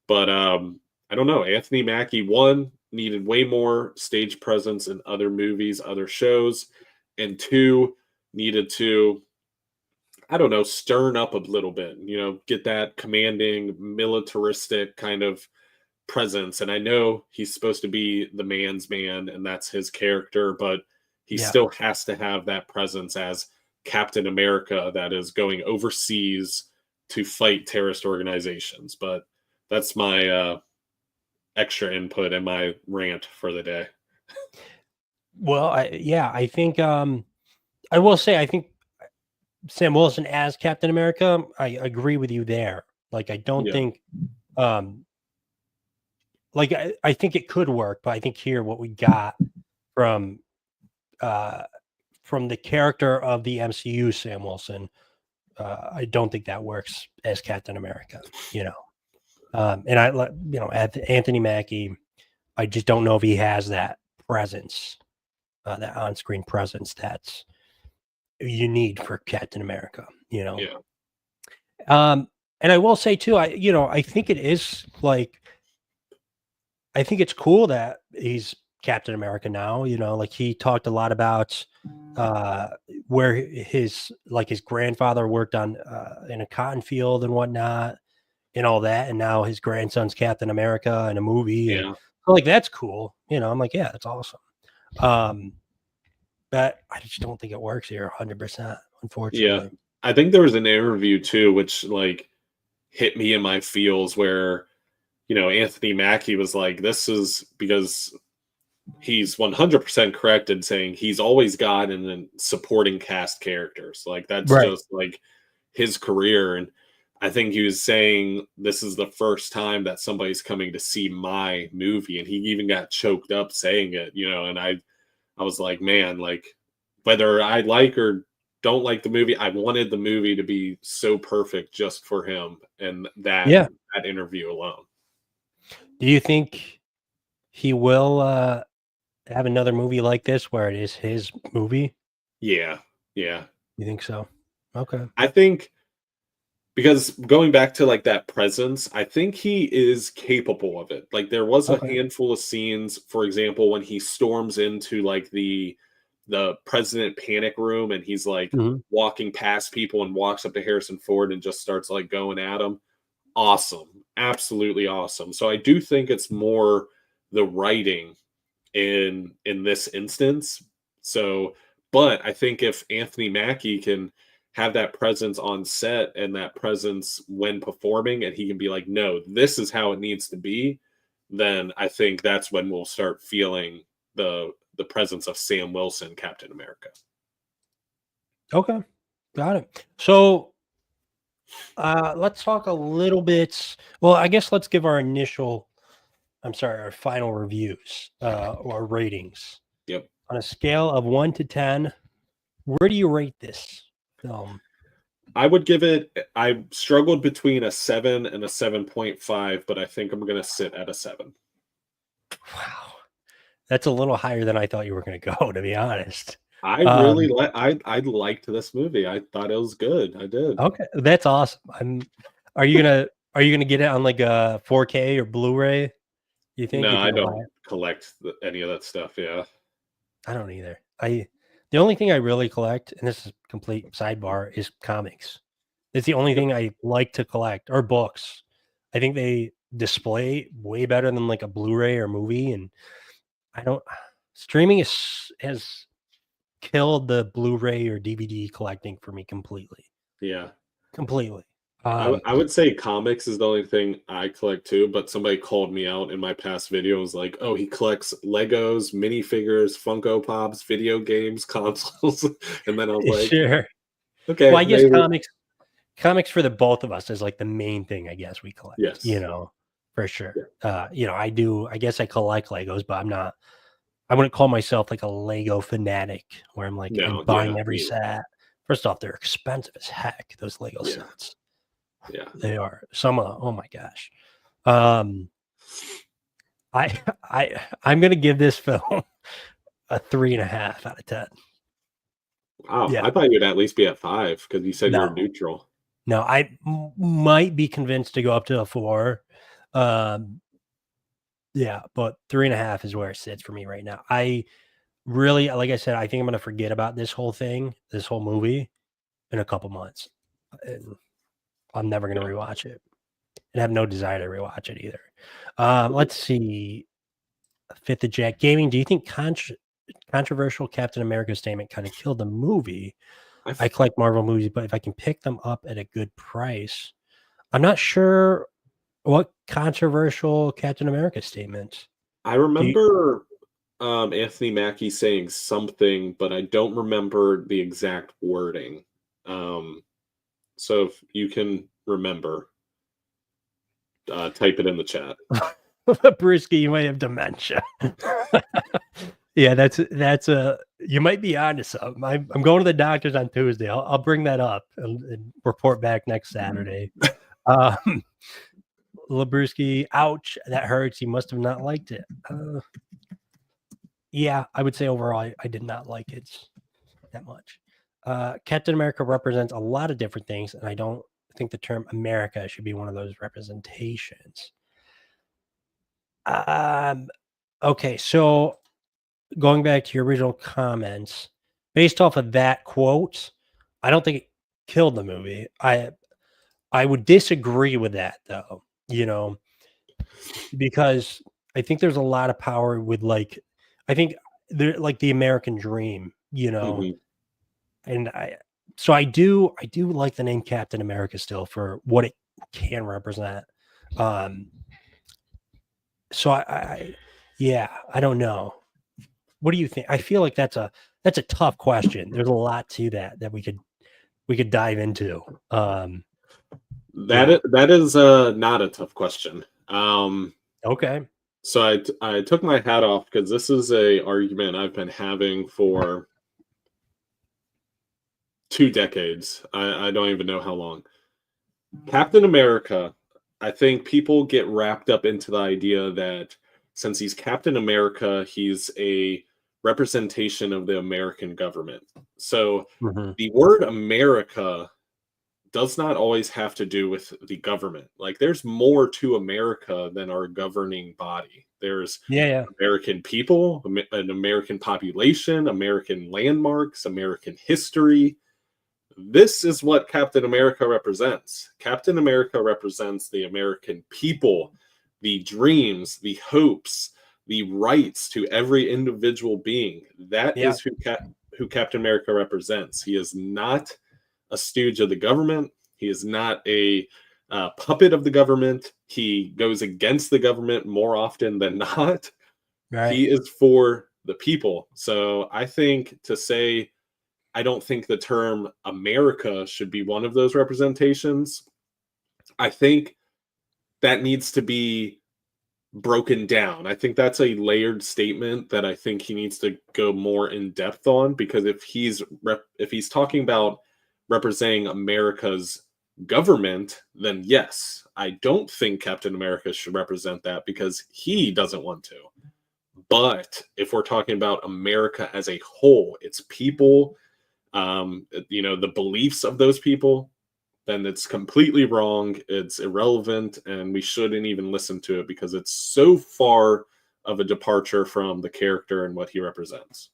But I don't know. Anthony Mackie, one, needed way more stage presence in other movies, other shows, and two, needed to, I don't know, stern up a little bit, get that commanding militaristic kind of presence. And I know he's supposed to be the man's man and that's his character, but he Yeah. still has to have that presence as Captain America that is going overseas to fight terrorist organizations. But that's my extra input and my rant for the day. Well, I think I will say I think Sam Wilson as Captain America, I agree with you there. Like I don't Yeah. think um like I think it could work, but I think here what we got from uh from the character of the MCU Sam Wilson, I don't think that works as Captain America, you know. And Anthony Mackie, I just don't know if he has that presence, that on-screen presence that's you need for Captain America, you know. Yeah. And I will say too, I think it is like I think it's cool that he's Captain America now, like he talked a lot about uh where his grandfather worked on in a cotton field and whatnot and all that, and now his grandson's Captain America in a movie, and Yeah. like that's cool. I'm like, yeah, that's awesome. Um, but I just don't think it works here 100%, Yeah. unfortunately. I think there was an interview too, which like hit me in my feels where, Anthony Mackie was like, this is because he's 100% correct in saying he's always gotten in supporting cast characters. Like that's Right. just like his career. And I think he was saying this is the first time that somebody's coming to see my movie. And he even got choked up saying it, and I was like, man, like whether I like or don't like the movie, I wanted the movie to be so perfect just for him and that Yeah. that interview alone. Do you think he will have another movie like this where it is his movie? Yeah. Yeah. You think so? Okay. I think because going back to like that presence, I think he is capable of it. Like there was a Okay. handful of scenes, for example, when he storms into like the president panic room and he's like Mhm. walking past people and walks up to Harrison Ford and just starts like going at him. Awesome. Absolutely awesome. So I do think it's more the writing in this instance. So, but I think if Anthony Mackie can have that presence on set and that presence when performing, and he can be like, no, this is how it needs to be, then I think that's when we'll start feeling the presence of Sam Wilson, Captain America. Okay, got it. So let's talk a little bit. Well, I guess let's give our our final reviews or ratings. Yep. On a scale of 1 to 10, where do you rate this film? I would give it, I struggled between a 7 and a 7.5, but I think I'm going to sit at a 7. Wow. That's a little higher than I thought you were going to go, to be honest. I really I liked this movie. I thought it was good. I did. Okay, that's awesome. Are you gonna get it on like a 4K or Blu-ray? You think? No, If I you don't collect any of that stuff. Yeah. I don't either. The only thing I really collect, and this is a complete sidebar, is comics. It's the only thing I like to collect, or books. I think they display way better than like a Blu-ray or movie, and I don't. Streaming has killed the Blu-ray or DVD collecting for me completely. Yeah. Completely. I would say comics is the only thing I collect too, but somebody called me out in my past video and was like, oh, he collects Legos, minifigures, Funko Pops, video games, consoles. And then I was like, sure. okay. Well, I guess maybe. comics for the both of us is like the main thing I guess we collect. Yes. For sure. Yeah. I guess I collect Legos, but I wouldn't call myself like a Lego fanatic where I'm like I'm buying every set. First off, they're expensive as heck, those Lego sets. Yeah. They are. Some of them, oh my gosh. I'm gonna give this film a 3.5 out of 10. Wow. Yeah. I thought you'd at least be at 5 because you said you're neutral. No, I might be convinced to go up to a 4. Yeah, but 3.5 is where it sits for me right now. I really, like I said, I think I'm gonna forget about this whole movie in a couple months. And I'm never gonna rewatch it. And have no desire to rewatch it either. Let's see. Fifth of Jack Gaming. Do you think controversial Captain America statement kind of killed the movie? I collect Marvel movies, but if I can pick them up at a good price, I'm not sure what controversial Captain America statement. I remember Anthony Mackie saying something, but I don't remember the exact wording. So if you can remember, type it in the chat. Brisky, you might have dementia. Yeah, that's you might be onto something. I'm going to the doctor's on Tuesday. I'll bring that up and report back next Saturday. Labruski, ouch, that hurts. He must have not liked it. Yeah, I would say overall, I did not like it that much. Captain America represents a lot of different things, and I don't think the term America should be one of those representations. Okay, so going back to your original comments, based off of that quote, I don't think it killed the movie. I would disagree with that though, because I think there's a lot of power with I think they're like the American dream, and I do like the name Captain America still for what it can represent. So I don't know. What do you think? I feel like that's a tough question. There's a lot to that we could dive into. That is not a tough question. Okay. So I took my hat off because this is a argument I've been having for 2 decades. I don't even know how long. Captain America, I think people get wrapped up into the idea that since he's Captain America, he's a representation of the American government. So the word America does not always have to do with the government. Like there's more to America than our governing body. There's American people, an American population, American landmarks, American history. This is what Captain America represents. Captain America represents the American people, the dreams, the hopes, the rights to every individual being. That Yeah. is who Captain America represents. He is not a stooge of the government. He is not a puppet of the government. He goes against the government more often than not. Right. He is for the people. So I think to say, I don't think the term America should be one of those representations. I think that needs to be broken down. I think that's a layered statement that I think he needs to go more in depth on, because if he's talking about representing America's government, then yes, I don't think Captain America should represent that because he doesn't want to. But if we're talking about America as a whole, its people, the beliefs of those people, then it's completely wrong. It's irrelevant, and we shouldn't even listen to it because it's so far of a departure from the character and what he represents.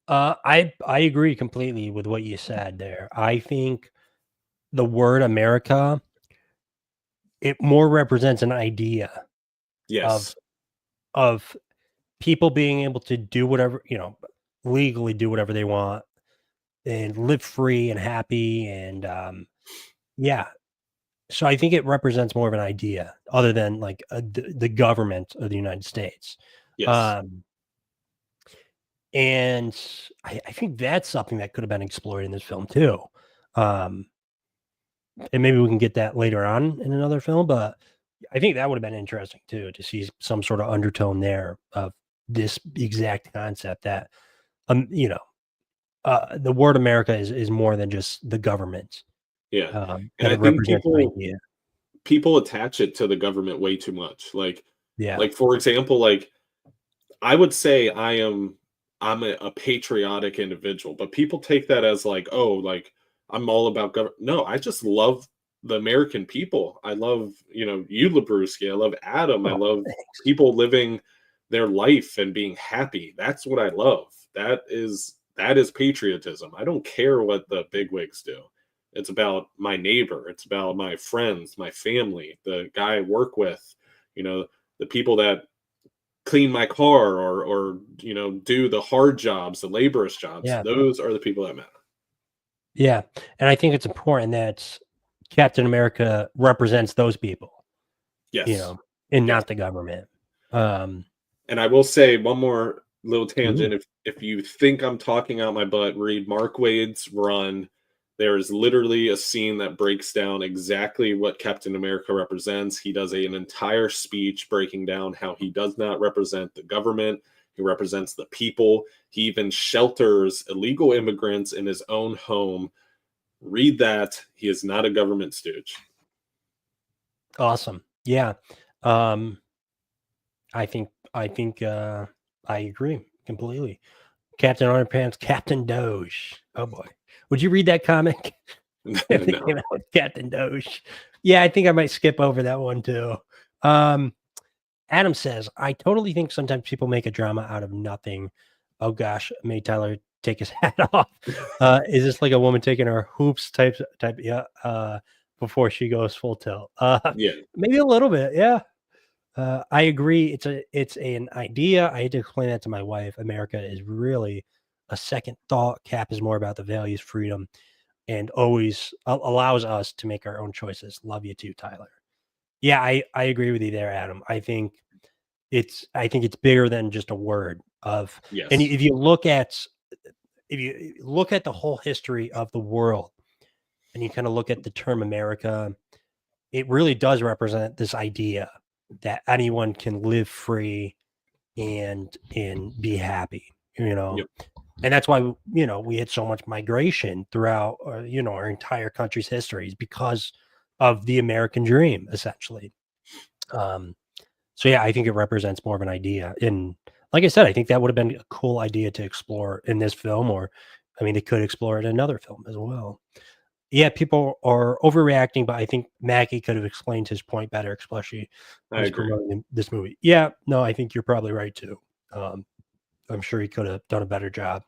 I agree completely with what you said there. I think the word America, it more represents an idea Yes. of people being able to do whatever, legally do whatever they want and live free and happy. And yeah, so I think it represents more of an idea other than like the government of the United States. Yes. Um, and I think that's something that could have been explored in this film too. Um, and maybe we can get that later on in another film, but I think that would have been interesting too, to see some sort of undertone there of this exact concept that, the word America is more than just the government. Yeah. And That I it think represents an idea. people attach it to the government way too much. Yeah. Like for example, like I would say I'm a patriotic individual, but people take that as like, oh, like I'm all about government. No, I just love the American people. I love, you, Labruski. I love Adam. I Oh, love thanks. people living their life and being happy. That's what I love. That is patriotism. I don't care what the bigwigs do. It's about my neighbor. It's about my friends, my family, the guy I work with, the people that clean my car or do the hard jobs, the laborious jobs. Yeah. Those are the people that matter. Yeah. And I think it's important that Captain America represents those people, Yes. and Yes. not the government. Um, And I will say one more little Ooh. tangent. If you think I'm talking out my butt, read Mark Waid's run. There is literally a scene that breaks down exactly what Captain America represents. He does an entire speech breaking down how he does not represent the government. He represents the people. He even shelters illegal immigrants in his own home. Read that. He is not a government stooge. Awesome. Yeah. Um, I think I agree completely. Captain Underpants, Captain Doge. Oh boy. Would you read that comic? If they No. came out with Captain Doge. Yeah, I think I might skip over that one too. Um, Adam says, I totally think sometimes people make a drama out of nothing. Oh gosh, made Tyler take his hat off. Is this like a woman taking her hoops type? Yeah. Before she goes full tilt. Yeah. Maybe a little bit. Yeah. I agree. It's an idea. I had to explain that to my wife. America is really a second thought. Cap is more about the values, freedom, and always allows us to make our own choices. Love you too, Tyler. Yeah, I agree with you there, Adam. I think it's bigger than just a word of. Yes. And if you look at the whole history of the world, and you kind of look at the term America, it really does represent this idea that anyone can live free and be happy, Yep. and that's why we had so much migration throughout our entire country's histories because of the American dream, essentially. So yeah, I think it represents more of an idea, and like I said, I think that would have been a cool idea to explore in this film, or I mean, they could explore it in another film as well. Yeah, people are overreacting, but I think Mackie could have explained his point better, especially I when he's agree. promoting this movie. Yeah, no, I think you're probably right too. I'm sure he could have done a better job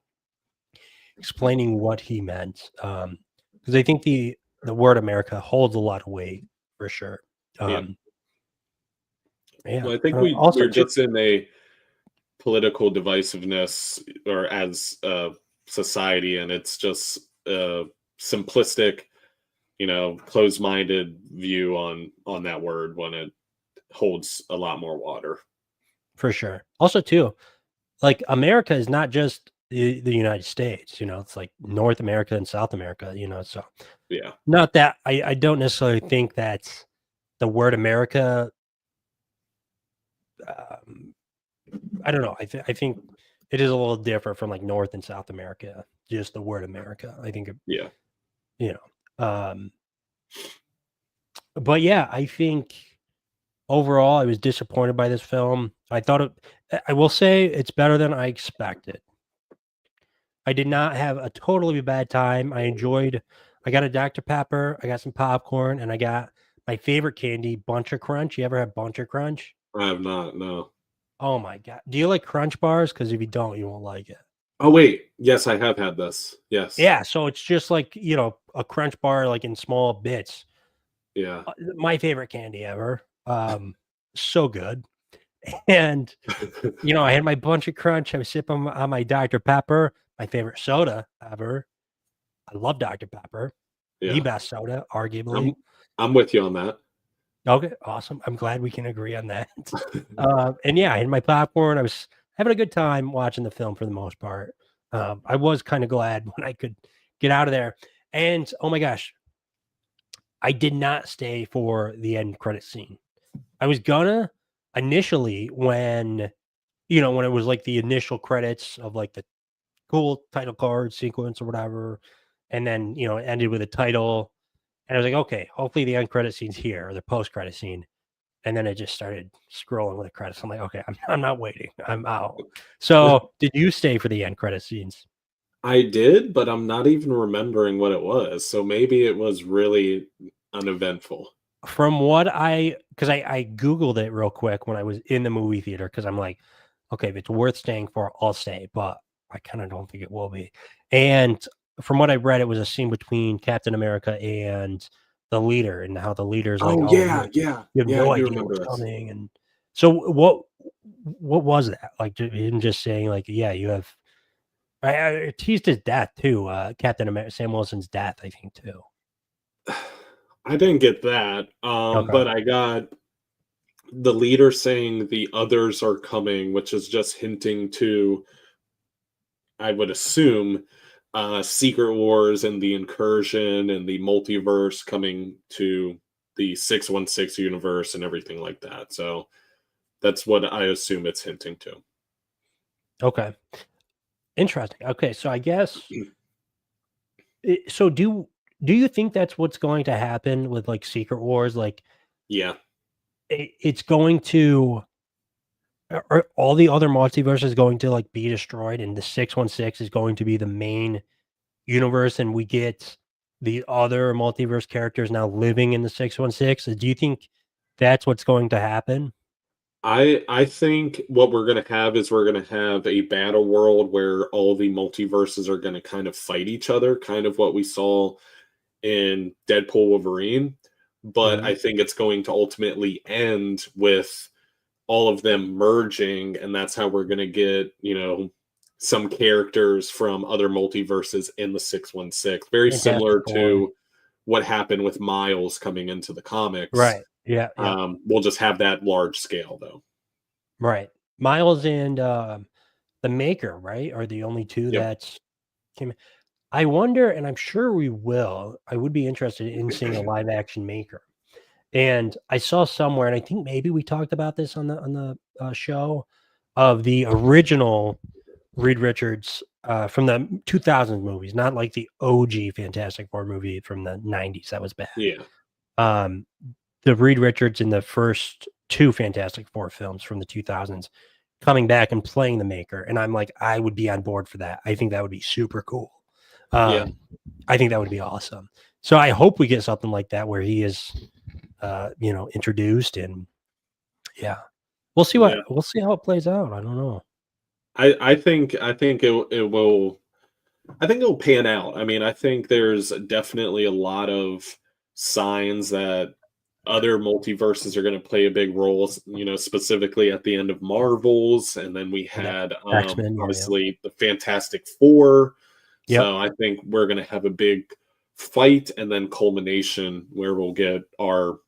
explaining what he meant, because I think the word America holds a lot of weight for sure. Yeah. Yeah. Well, I think Also, we're too. just in political divisiveness or as a society, and it's just a simplistic, closed-minded view on that word when it holds a lot more water. For sure. Also, too, like America is not just the United States. It's like North America and South America. So Yeah. not that I don't necessarily think that the word America. I don't know. I think it is a little different from like North and South America. Just the word America. I think. Yeah. But yeah, I think overall I was disappointed by this film. I will say it's better than I expected. I did not have a totally bad time. I got a Dr. Pepper, I got some popcorn, and I got my favorite candy, Buncher Crunch. You ever had Buncher Crunch? I have not. No. Oh my god. Do you like Crunch bars? Because if you don't, you won't like it. Oh wait. Yes, I have had this. Yes. Yeah, so it's just like, a Crunch bar like in small bits. Yeah. My favorite candy ever. So good. And I had my Bunch of Crunch. I was sipping on my Dr. Pepper, my favorite soda ever. I love Dr. Pepper, the Yeah. best soda, arguably. I'm with you on that. Okay, awesome. I'm glad we can agree on that. And yeah, I had my popcorn. I was having a good time watching the film for the most part. I was kind of glad when I could get out of there. And oh my gosh, I did not stay for the end credit scene. I was gonna initially when when it was like the initial credits of like the cool title card sequence or whatever, and then it ended with a title, and I was like, okay, hopefully the end credit scene's here or the post credit scene, and then it just started scrolling with the credits. I'm like, okay, I'm not waiting, I'm out. So, did you stay for the end credit scenes? I did, but I'm not even remembering what it was. So maybe it was really uneventful. From because I googled it real quick when I was in the movie theater because I'm like, okay, if it's worth staying for, I'll stay, but I kind of don't think it will be. And from what I read, it was a scene between Captain America and the leader, and how the leader's like, Oh "Oh, yeah, yeah, you have yeah. I no do idea remember what's this. coming." And so, what was that like? Him just saying, like, "Yeah, you have." I teased his death too. Captain America, Sam Wilson's death, I think too. I didn't get that, Okay. but I got the leader saying the others are coming, which is just hinting to, I would assume, Secret Wars and the incursion and the multiverse coming to the 616 universe and everything like that. So that's what I assume it's hinting to. Okay. Interesting. Okay, so I guess so do you think that's what's going to happen with, like, Secret Wars? Like, Yeah. it's going to are all the other multiverses going to, like, be destroyed, and the 616 is going to be the main universe, and we get the other multiverse characters now living in the 616? Do you think that's what's going to happen? I think what we're gonna have is we're gonna have a battle world where all the multiverses are gonna kind of fight each other, kind of what we saw in Deadpool Wolverine. But Mhm. I think it's going to ultimately end with all of them merging, and that's how we're gonna get, some characters from other multiverses in the 616. Very Fantastic similar Four. to what happened with Miles coming into the comics. Right. Yeah, yeah. We'll just have that large scale though. Right. Miles and, the Maker, right, are the only 2 Yep. that came. I wonder, and I'm sure we will, I would be interested in seeing a live action Maker. And I saw somewhere, and I think maybe we talked about this on the show, of the original Reed Richards, from the 2000s movies, not like the OG Fantastic Four movie from the 90s, that was bad. Yeah. Um, the Reed Richards in the first 2 Fantastic Four films from the 2000s coming back and playing the Maker, and I'm like, I would be on board for that. I think that would be super cool. Yeah. I think that would be awesome. So I hope we get something like that where he is, introduced, and yeah, Yeah. we'll see how it plays out. I don't know. I think it will I think it'll pan out. I mean, I think there's definitely a lot of signs that other multiverses are going to play a big role, specifically at the end of Marvels. And then we Yeah. had X-Men, obviously the Fantastic Four. Yep. So I think we're going to have a big fight and then culmination where we'll get our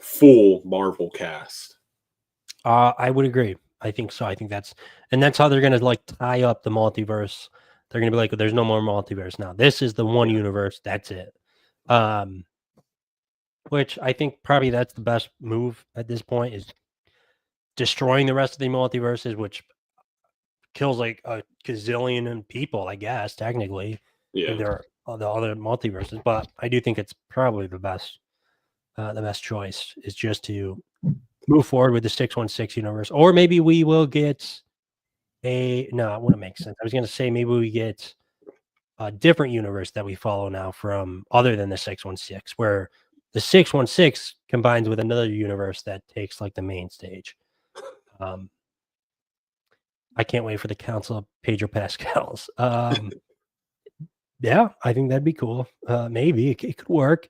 full Marvel cast. I would agree. I think so. I think that's how they're gonna like tie up the multiverse. They're gonna be like, there's no more multiverse now. This is the one universe. That's it. Which I think probably that's the best move at this point is destroying the rest of the multiverses, which kills like a gazillion people, I guess, technically. Yeah. If there are the other multiverses, but I do think it's probably the best choice is just to move forward with the 616 universe, or maybe we will get it wouldn't make sense. I was going to say maybe we get a different universe that we follow now from other than the 616, where the 616 combines with another universe that takes like the main stage. I can't wait for the Council of Pedro Pascals. Yeah, I think that'd be cool. Maybe it could work.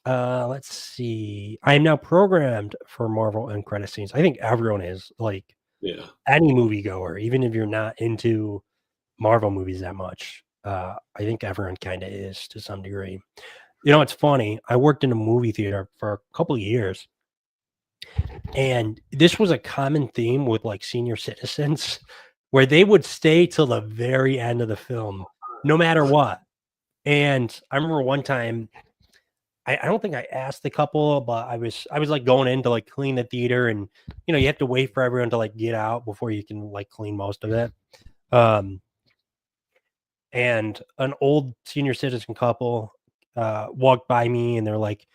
Let's see. I am now programmed for Marvel end credit scenes. I think everyone is like, any moviegoer, even if you're not into Marvel movies that much. I think everyone kind of is to some degree. You know, it's funny. I worked in a movie theater for a couple of years, and this was a common theme with like senior citizens where they would stay till the very end of the film, no matter what. And I remember one time, I don't think I asked the couple, but I was like going in to like clean the theater, and you have to wait for everyone to like get out before you can like clean most of it. And an old senior citizen couple walked by me, and they're like,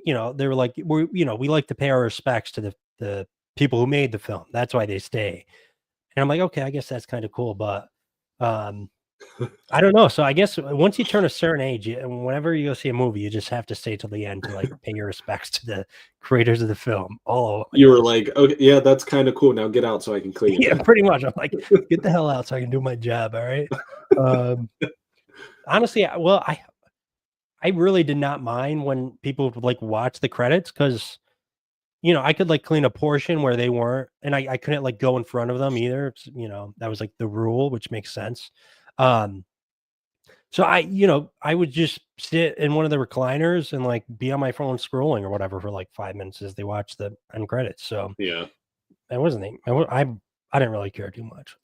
they were like, we like to pay our respects to the people who made the film. That's why they stay. And I'm like, okay, I guess that's kind of cool, but I don't know. So I guess once you turn a certain age, and whenever you go see a movie, you just have to stay till the end to like pay your respects to the creators of the film. Oh, you were like, okay, yeah, that's kind of cool. Now get out so I can clean. Yeah, pretty much. I'm like, get the hell out so I can do my job. All right. Honestly, I really did not mind when people would like watch the credits because I could like clean a portion where they weren't, and I couldn't like go in front of them either. That was like the rule, which makes sense. So I would just sit in one of the recliners and like be on my phone scrolling or whatever for like 5 minutes as they watch the end credits. So yeah, it wasn't. I didn't really care too much.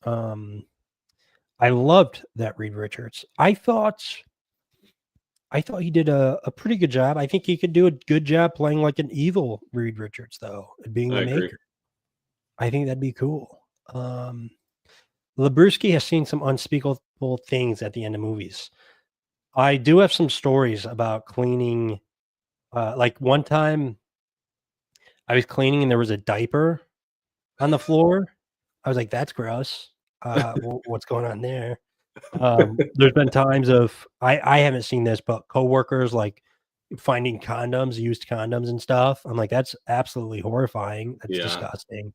I loved that Reed Richards. I thought he did a pretty good job. I think he could do a good job playing like an evil Reed Richards, though, being the maker. I think that'd be cool. Labruski has seen some unspeakable things at the end of movies. I do have some stories about cleaning. Like one time I was cleaning and there was a diaper on the floor. I was like, that's gross. What's going on there? There's been times of I haven't seen this, but coworkers like finding used condoms and stuff. I'm like, that's absolutely horrifying. That's disgusting.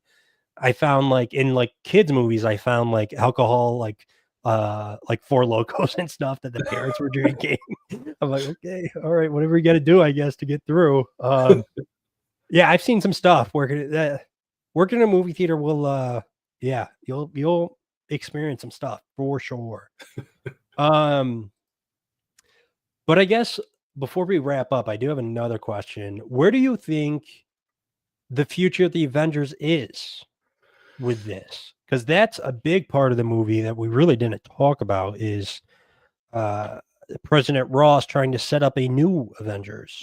I found like in like kids movies, I found like alcohol, like Four Locos and stuff that the parents were drinking. I'm like, okay, all right, whatever you got to do, I guess, to get through. Yeah, I've seen some stuff working in a movie theater will you'll experience some stuff for sure. But I guess before we wrap up, I do have another question. Where do you think the future of the Avengers is with this? Because that's a big part of the movie that we really didn't talk about is President Ross trying to set up a new Avengers.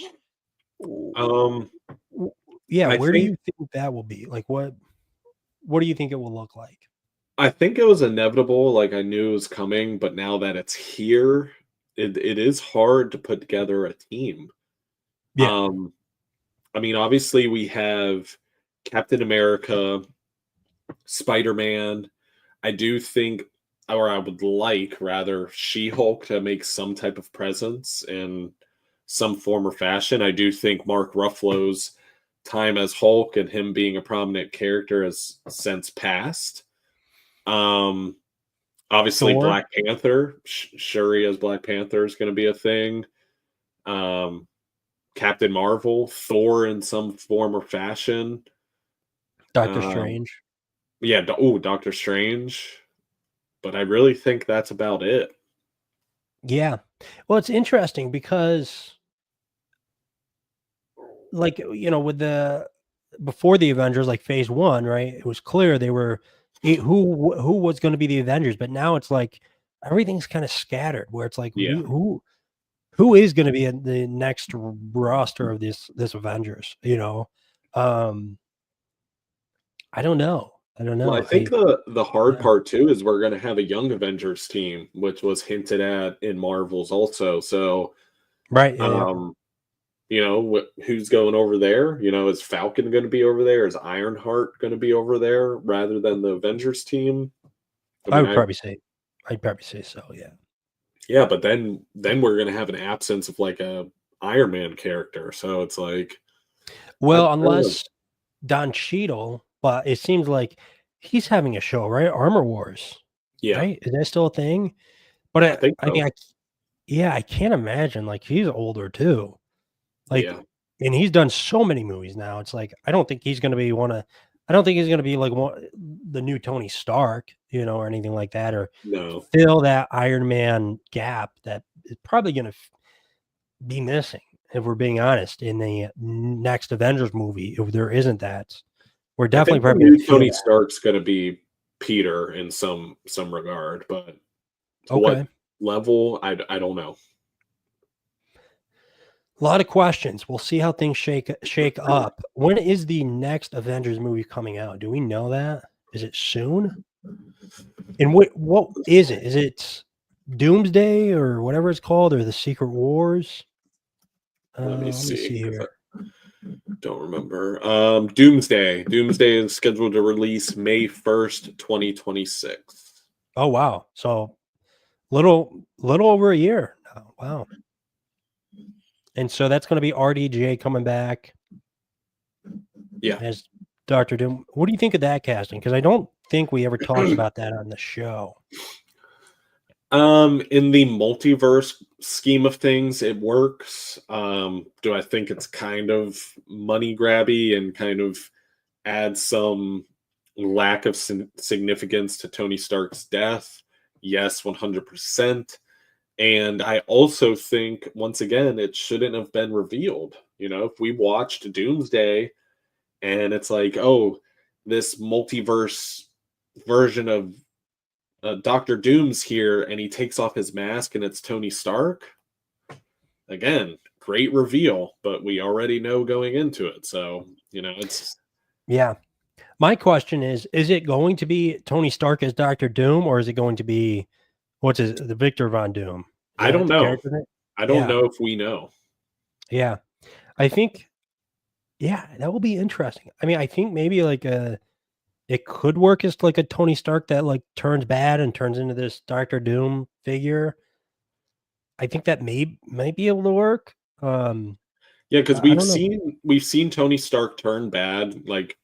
Yeah, where do you think that will be? Like, what do you think it will look like? I think it was inevitable. Like I knew it was coming, but now that it's here, it is hard to put together a team. Yeah. I mean, obviously we have Captain America, Spider-Man. I do think, or I would like rather, She-Hulk to make some type of presence in some form or fashion. I do think Mark Ruffalo's time as Hulk and him being a prominent character has since passed. Obviously Thor. Black Panther, Shuri as Black Panther is going to be a thing. Captain Marvel, Thor in some form or fashion. Doctor Um, Strange. yeah, Doctor Strange. But I really think that's about it. Yeah. Well, it's interesting because, like, with the before the Avengers, like phase one, right? It was clear they were who was going to be the Avengers, but now it's like everything's kind of scattered. Where it's like Yeah. who is going to be in the next roster of this Avengers? Um, I don't know. I don't Well, I know. think the hard Yeah. part too is we're going to have a young Avengers team, which was hinted at in Marvels also. So, Right. Yeah. Yeah. um, who's going over there? Is Falcon going to be over there? Is Ironheart going to be over there rather than the Avengers team? I I mean, would probably say. I'd probably say so. Yeah. yeah, but then we're going to have an absence of like a Iron Man character. So it's like, I Well, don't know. unless Don Cheadle, but it seems like he's having a show, right? Armor Wars, Yeah, right? Is that still a thing? But I think I so. mean, yeah, I can't imagine. Like he's older too. Like, Yeah, and he's done so many movies now. It's like I don't think he's going to be one of. I don't think he's going to be like the new Tony Stark, or anything like that, or no. fill that Iron Man gap that is probably going to be missing. If we're being honest, in the next Avengers movie, if there isn't that, we're I definitely think the probably going new to feel Tony that. Stark's gonna be Peter in some regard, but to what Okay. level, I don't know. A lot of questions. We'll see how things shake up. When is the next Avengers movie coming out? Do we know that? Is it soon? And what is it? Is it Doomsday or whatever it's called, or the Secret Wars? Let me Let me see, see because here. I don't remember. Doomsday. Doomsday is scheduled to release May 1st, 2026. Oh wow! So little over a year. Now. Wow. And so that's going to be RDJ coming back Yeah. as Doctor Doom. What do you think of that casting? Because I don't think we ever talked about that on the show. In the multiverse scheme of things, it works. Do I think it's kind of money grabby and kind of adds some lack of significance to Tony Stark's death? Yes, 100%. And I also think, once again, it shouldn't have been revealed. If we watched Doomsday and it's like, oh, this multiverse version of Doctor Doom's here and he takes off his mask and it's Tony Stark. Again, great reveal, but we already know going into it. So, it's. Yeah. My question is it going to be Tony Stark as Doctor Doom, or is it going to be the Victor Von Doom? Is I don't that the know. character name? I don't Yeah. know if we know. Yeah. I think that will be interesting. I mean, I think maybe like it could work as like a Tony Stark that like turns bad and turns into this Doctor Doom figure. I think that might be able to work. Yeah, because I we've don't know. seen Tony Stark turn bad, like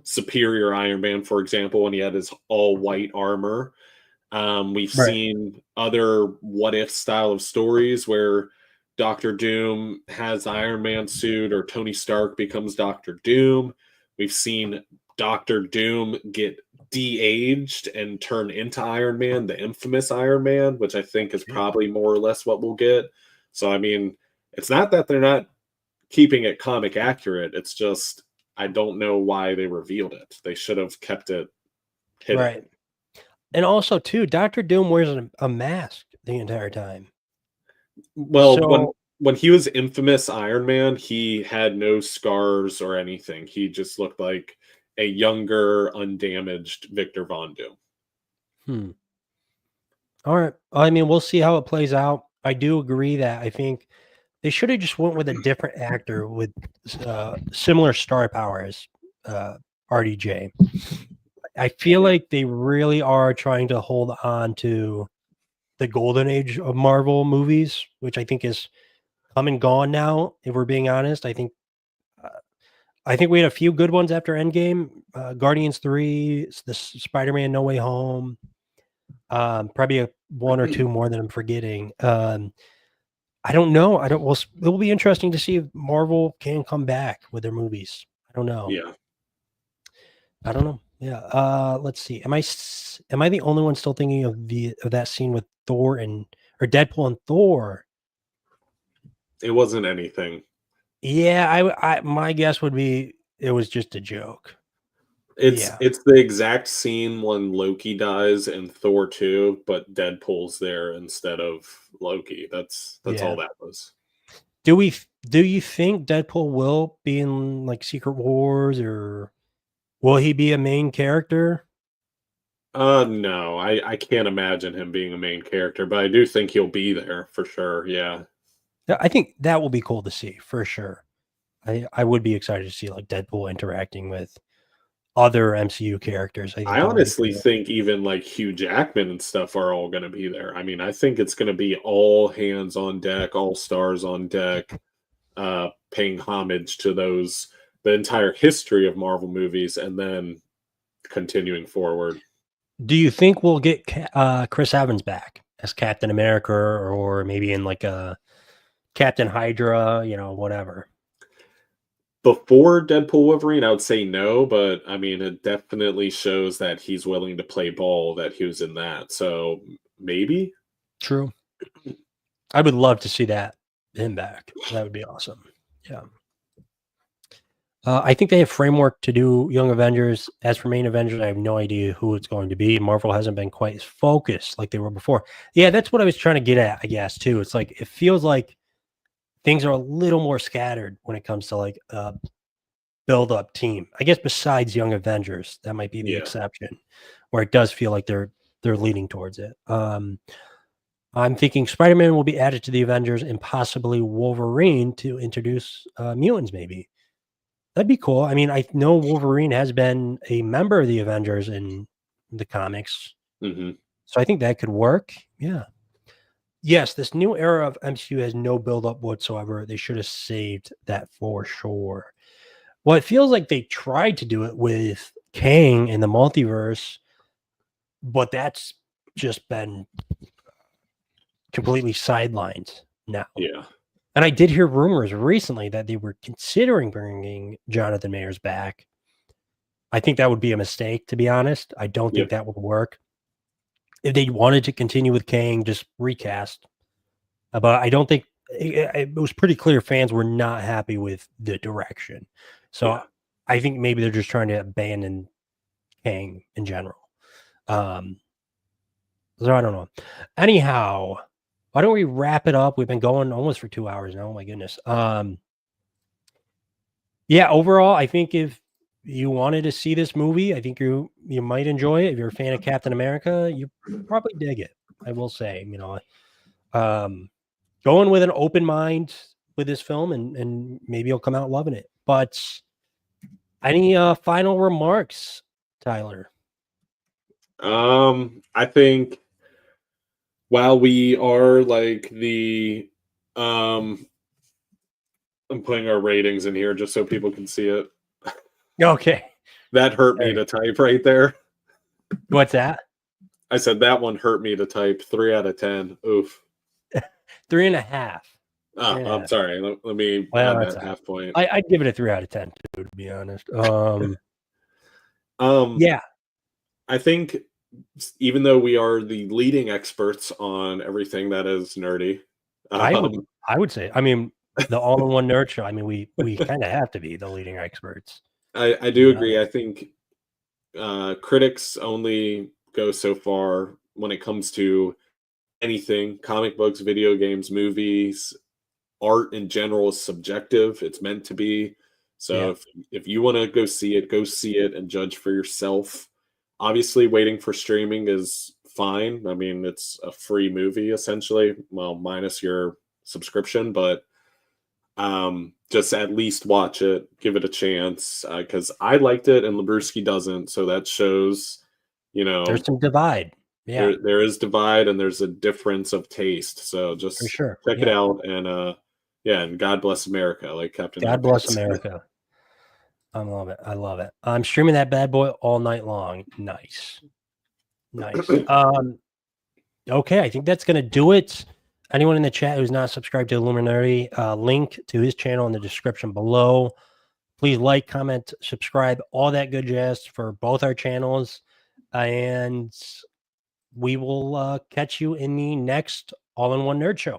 Superior Iron Man, for example, when he had his all white armor. We've Right. seen other what if style of stories where Doctor Doom has the Iron Man suit or Tony Stark becomes Doctor Doom. We've seen Doctor Doom get de-aged and turn into Iron Man, the infamous Iron Man, which I think is probably more or less what we'll get. So I mean, it's not that they're not keeping it comic accurate. It's just I don't know why they revealed it. They should have kept it hidden. Right. And also too, Doctor Doom wears a mask the entire time. Well, when So when he was infamous Iron Man, he had no scars or anything. He just looked like a younger, undamaged Victor Von Doom. hmm. All right. I mean, we'll see how it plays out. I do agree that I think they should have just went with a different actor with similar star power as RDJ. I feel like they really are trying to hold on to the golden age of Marvel movies, which I think is come and gone now. If we're being honest, uh, I think we had a few good ones after Endgame, Guardians 3, the Spider-Man No Way Home, probably one or two more that I'm forgetting. I don't know. I don't. Well, it will be interesting to see if Marvel can come back with their movies. I don't know. Yeah. I don't know. Yeah. Let's see. Am I the only one still thinking of that scene with Thor or Deadpool and Thor? It wasn't anything. Yeah, my guess would be it was just a joke. It's Yeah. it's the exact scene when Loki dies in Thor 2, but Deadpool's there instead of Loki. That's Yeah. all that was. Do you think Deadpool will be in like Secret Wars, or will he be a main character? No, I can't imagine him being a main character, but I do think he'll be there for sure. Yeah. I think that will be cool to see for sure. I would be excited to see like Deadpool interacting with other MCU characters. I think I that would be honestly cool. think even like Hugh Jackman and stuff are all going to be there. I mean, I think it's going to be all hands on deck, all stars on deck, paying homage to the entire history of Marvel movies, and then continuing forward. Do you think we'll get Chris Evans back as Captain America, or maybe in like a Captain Hydra, whatever? Before Deadpool Wolverine, I would say no, but I mean, it definitely shows that he's willing to play ball that he was in that. So maybe. True. I would love to see him back. That would be awesome. Yeah. I think they have framework to do Young Avengers. As for main Avengers, I have no idea who it's going to be. Marvel hasn't been quite as focused like they were before. Yeah, that's what I was trying to get at, I guess, too. It's like it feels like things are a little more scattered when it comes to like build up team. I guess besides Young Avengers, that might be the exception, where it does feel like they're leaning towards it. I'm thinking Spider-Man will be added to the Avengers and possibly Wolverine to introduce mutants, maybe. That'd be cool. I mean, I know Wolverine has been a member of the Avengers in the comics. Mm-hmm. So I think that could work. Yeah. Yes, this new era of MCU has no build-up whatsoever. They should have saved that for sure. Well, it feels like they tried to do it with Kang in the multiverse, but that's just been completely sidelined now. Yeah. And I did hear rumors recently that they were considering bringing Jonathan Majors back. I think that would be a mistake, to be honest. I don't think that would work. If they wanted to continue with Kang, just recast. But I don't think it was pretty clear fans were not happy with the direction. So I think maybe they're just trying to abandon Kang in general. So I don't know. Anyhow, why don't we wrap it up? We've been going almost for 2 hours now. Oh my goodness. Yeah, overall, I think if you wanted to see this movie, I think you might enjoy it. If you're a fan of Captain America, you probably dig it. I will say, going with an open mind with this film, and maybe you'll come out loving it. But any final remarks, Tyler? I think while we are like I'm putting our ratings in here just so people can see it. Okay. That hurt me to type right there. What's that? I said that one hurt me to type. 3 out of 10. Oof. 3.5. Oh, I'm sorry. Let me add that half point. I'd give it a 3 out of 10 too, to be honest. Yeah. I think even though we are the leading experts on everything that is nerdy, I would say, I mean, the all-in-one nerd show. I mean, we kind of have to be the leading experts. I do agree. I think critics only go so far when it comes to anything. Comic books, video games, movies, art in general is subjective. It's meant to be. So if you want to go see it and judge for yourself. Obviously, waiting for streaming is fine. I mean, it's a free movie essentially, well, minus your subscription, but just at least watch it, give it a chance, because I liked it and Labruski doesn't, so that shows, there's some divide. Yeah, there is divide and there's a difference of taste. So just check it out, and and God bless America, like Captain. God bless America. I love it. I love it. I'm streaming that bad boy all night long. Nice. Okay, I think that's gonna do it. Anyone in the chat who's not subscribed to Illuminati, link to his channel in the description below. Please like, comment, subscribe, all that good jazz for both our channels. And we will catch you in the next All-in-One Nerd Show.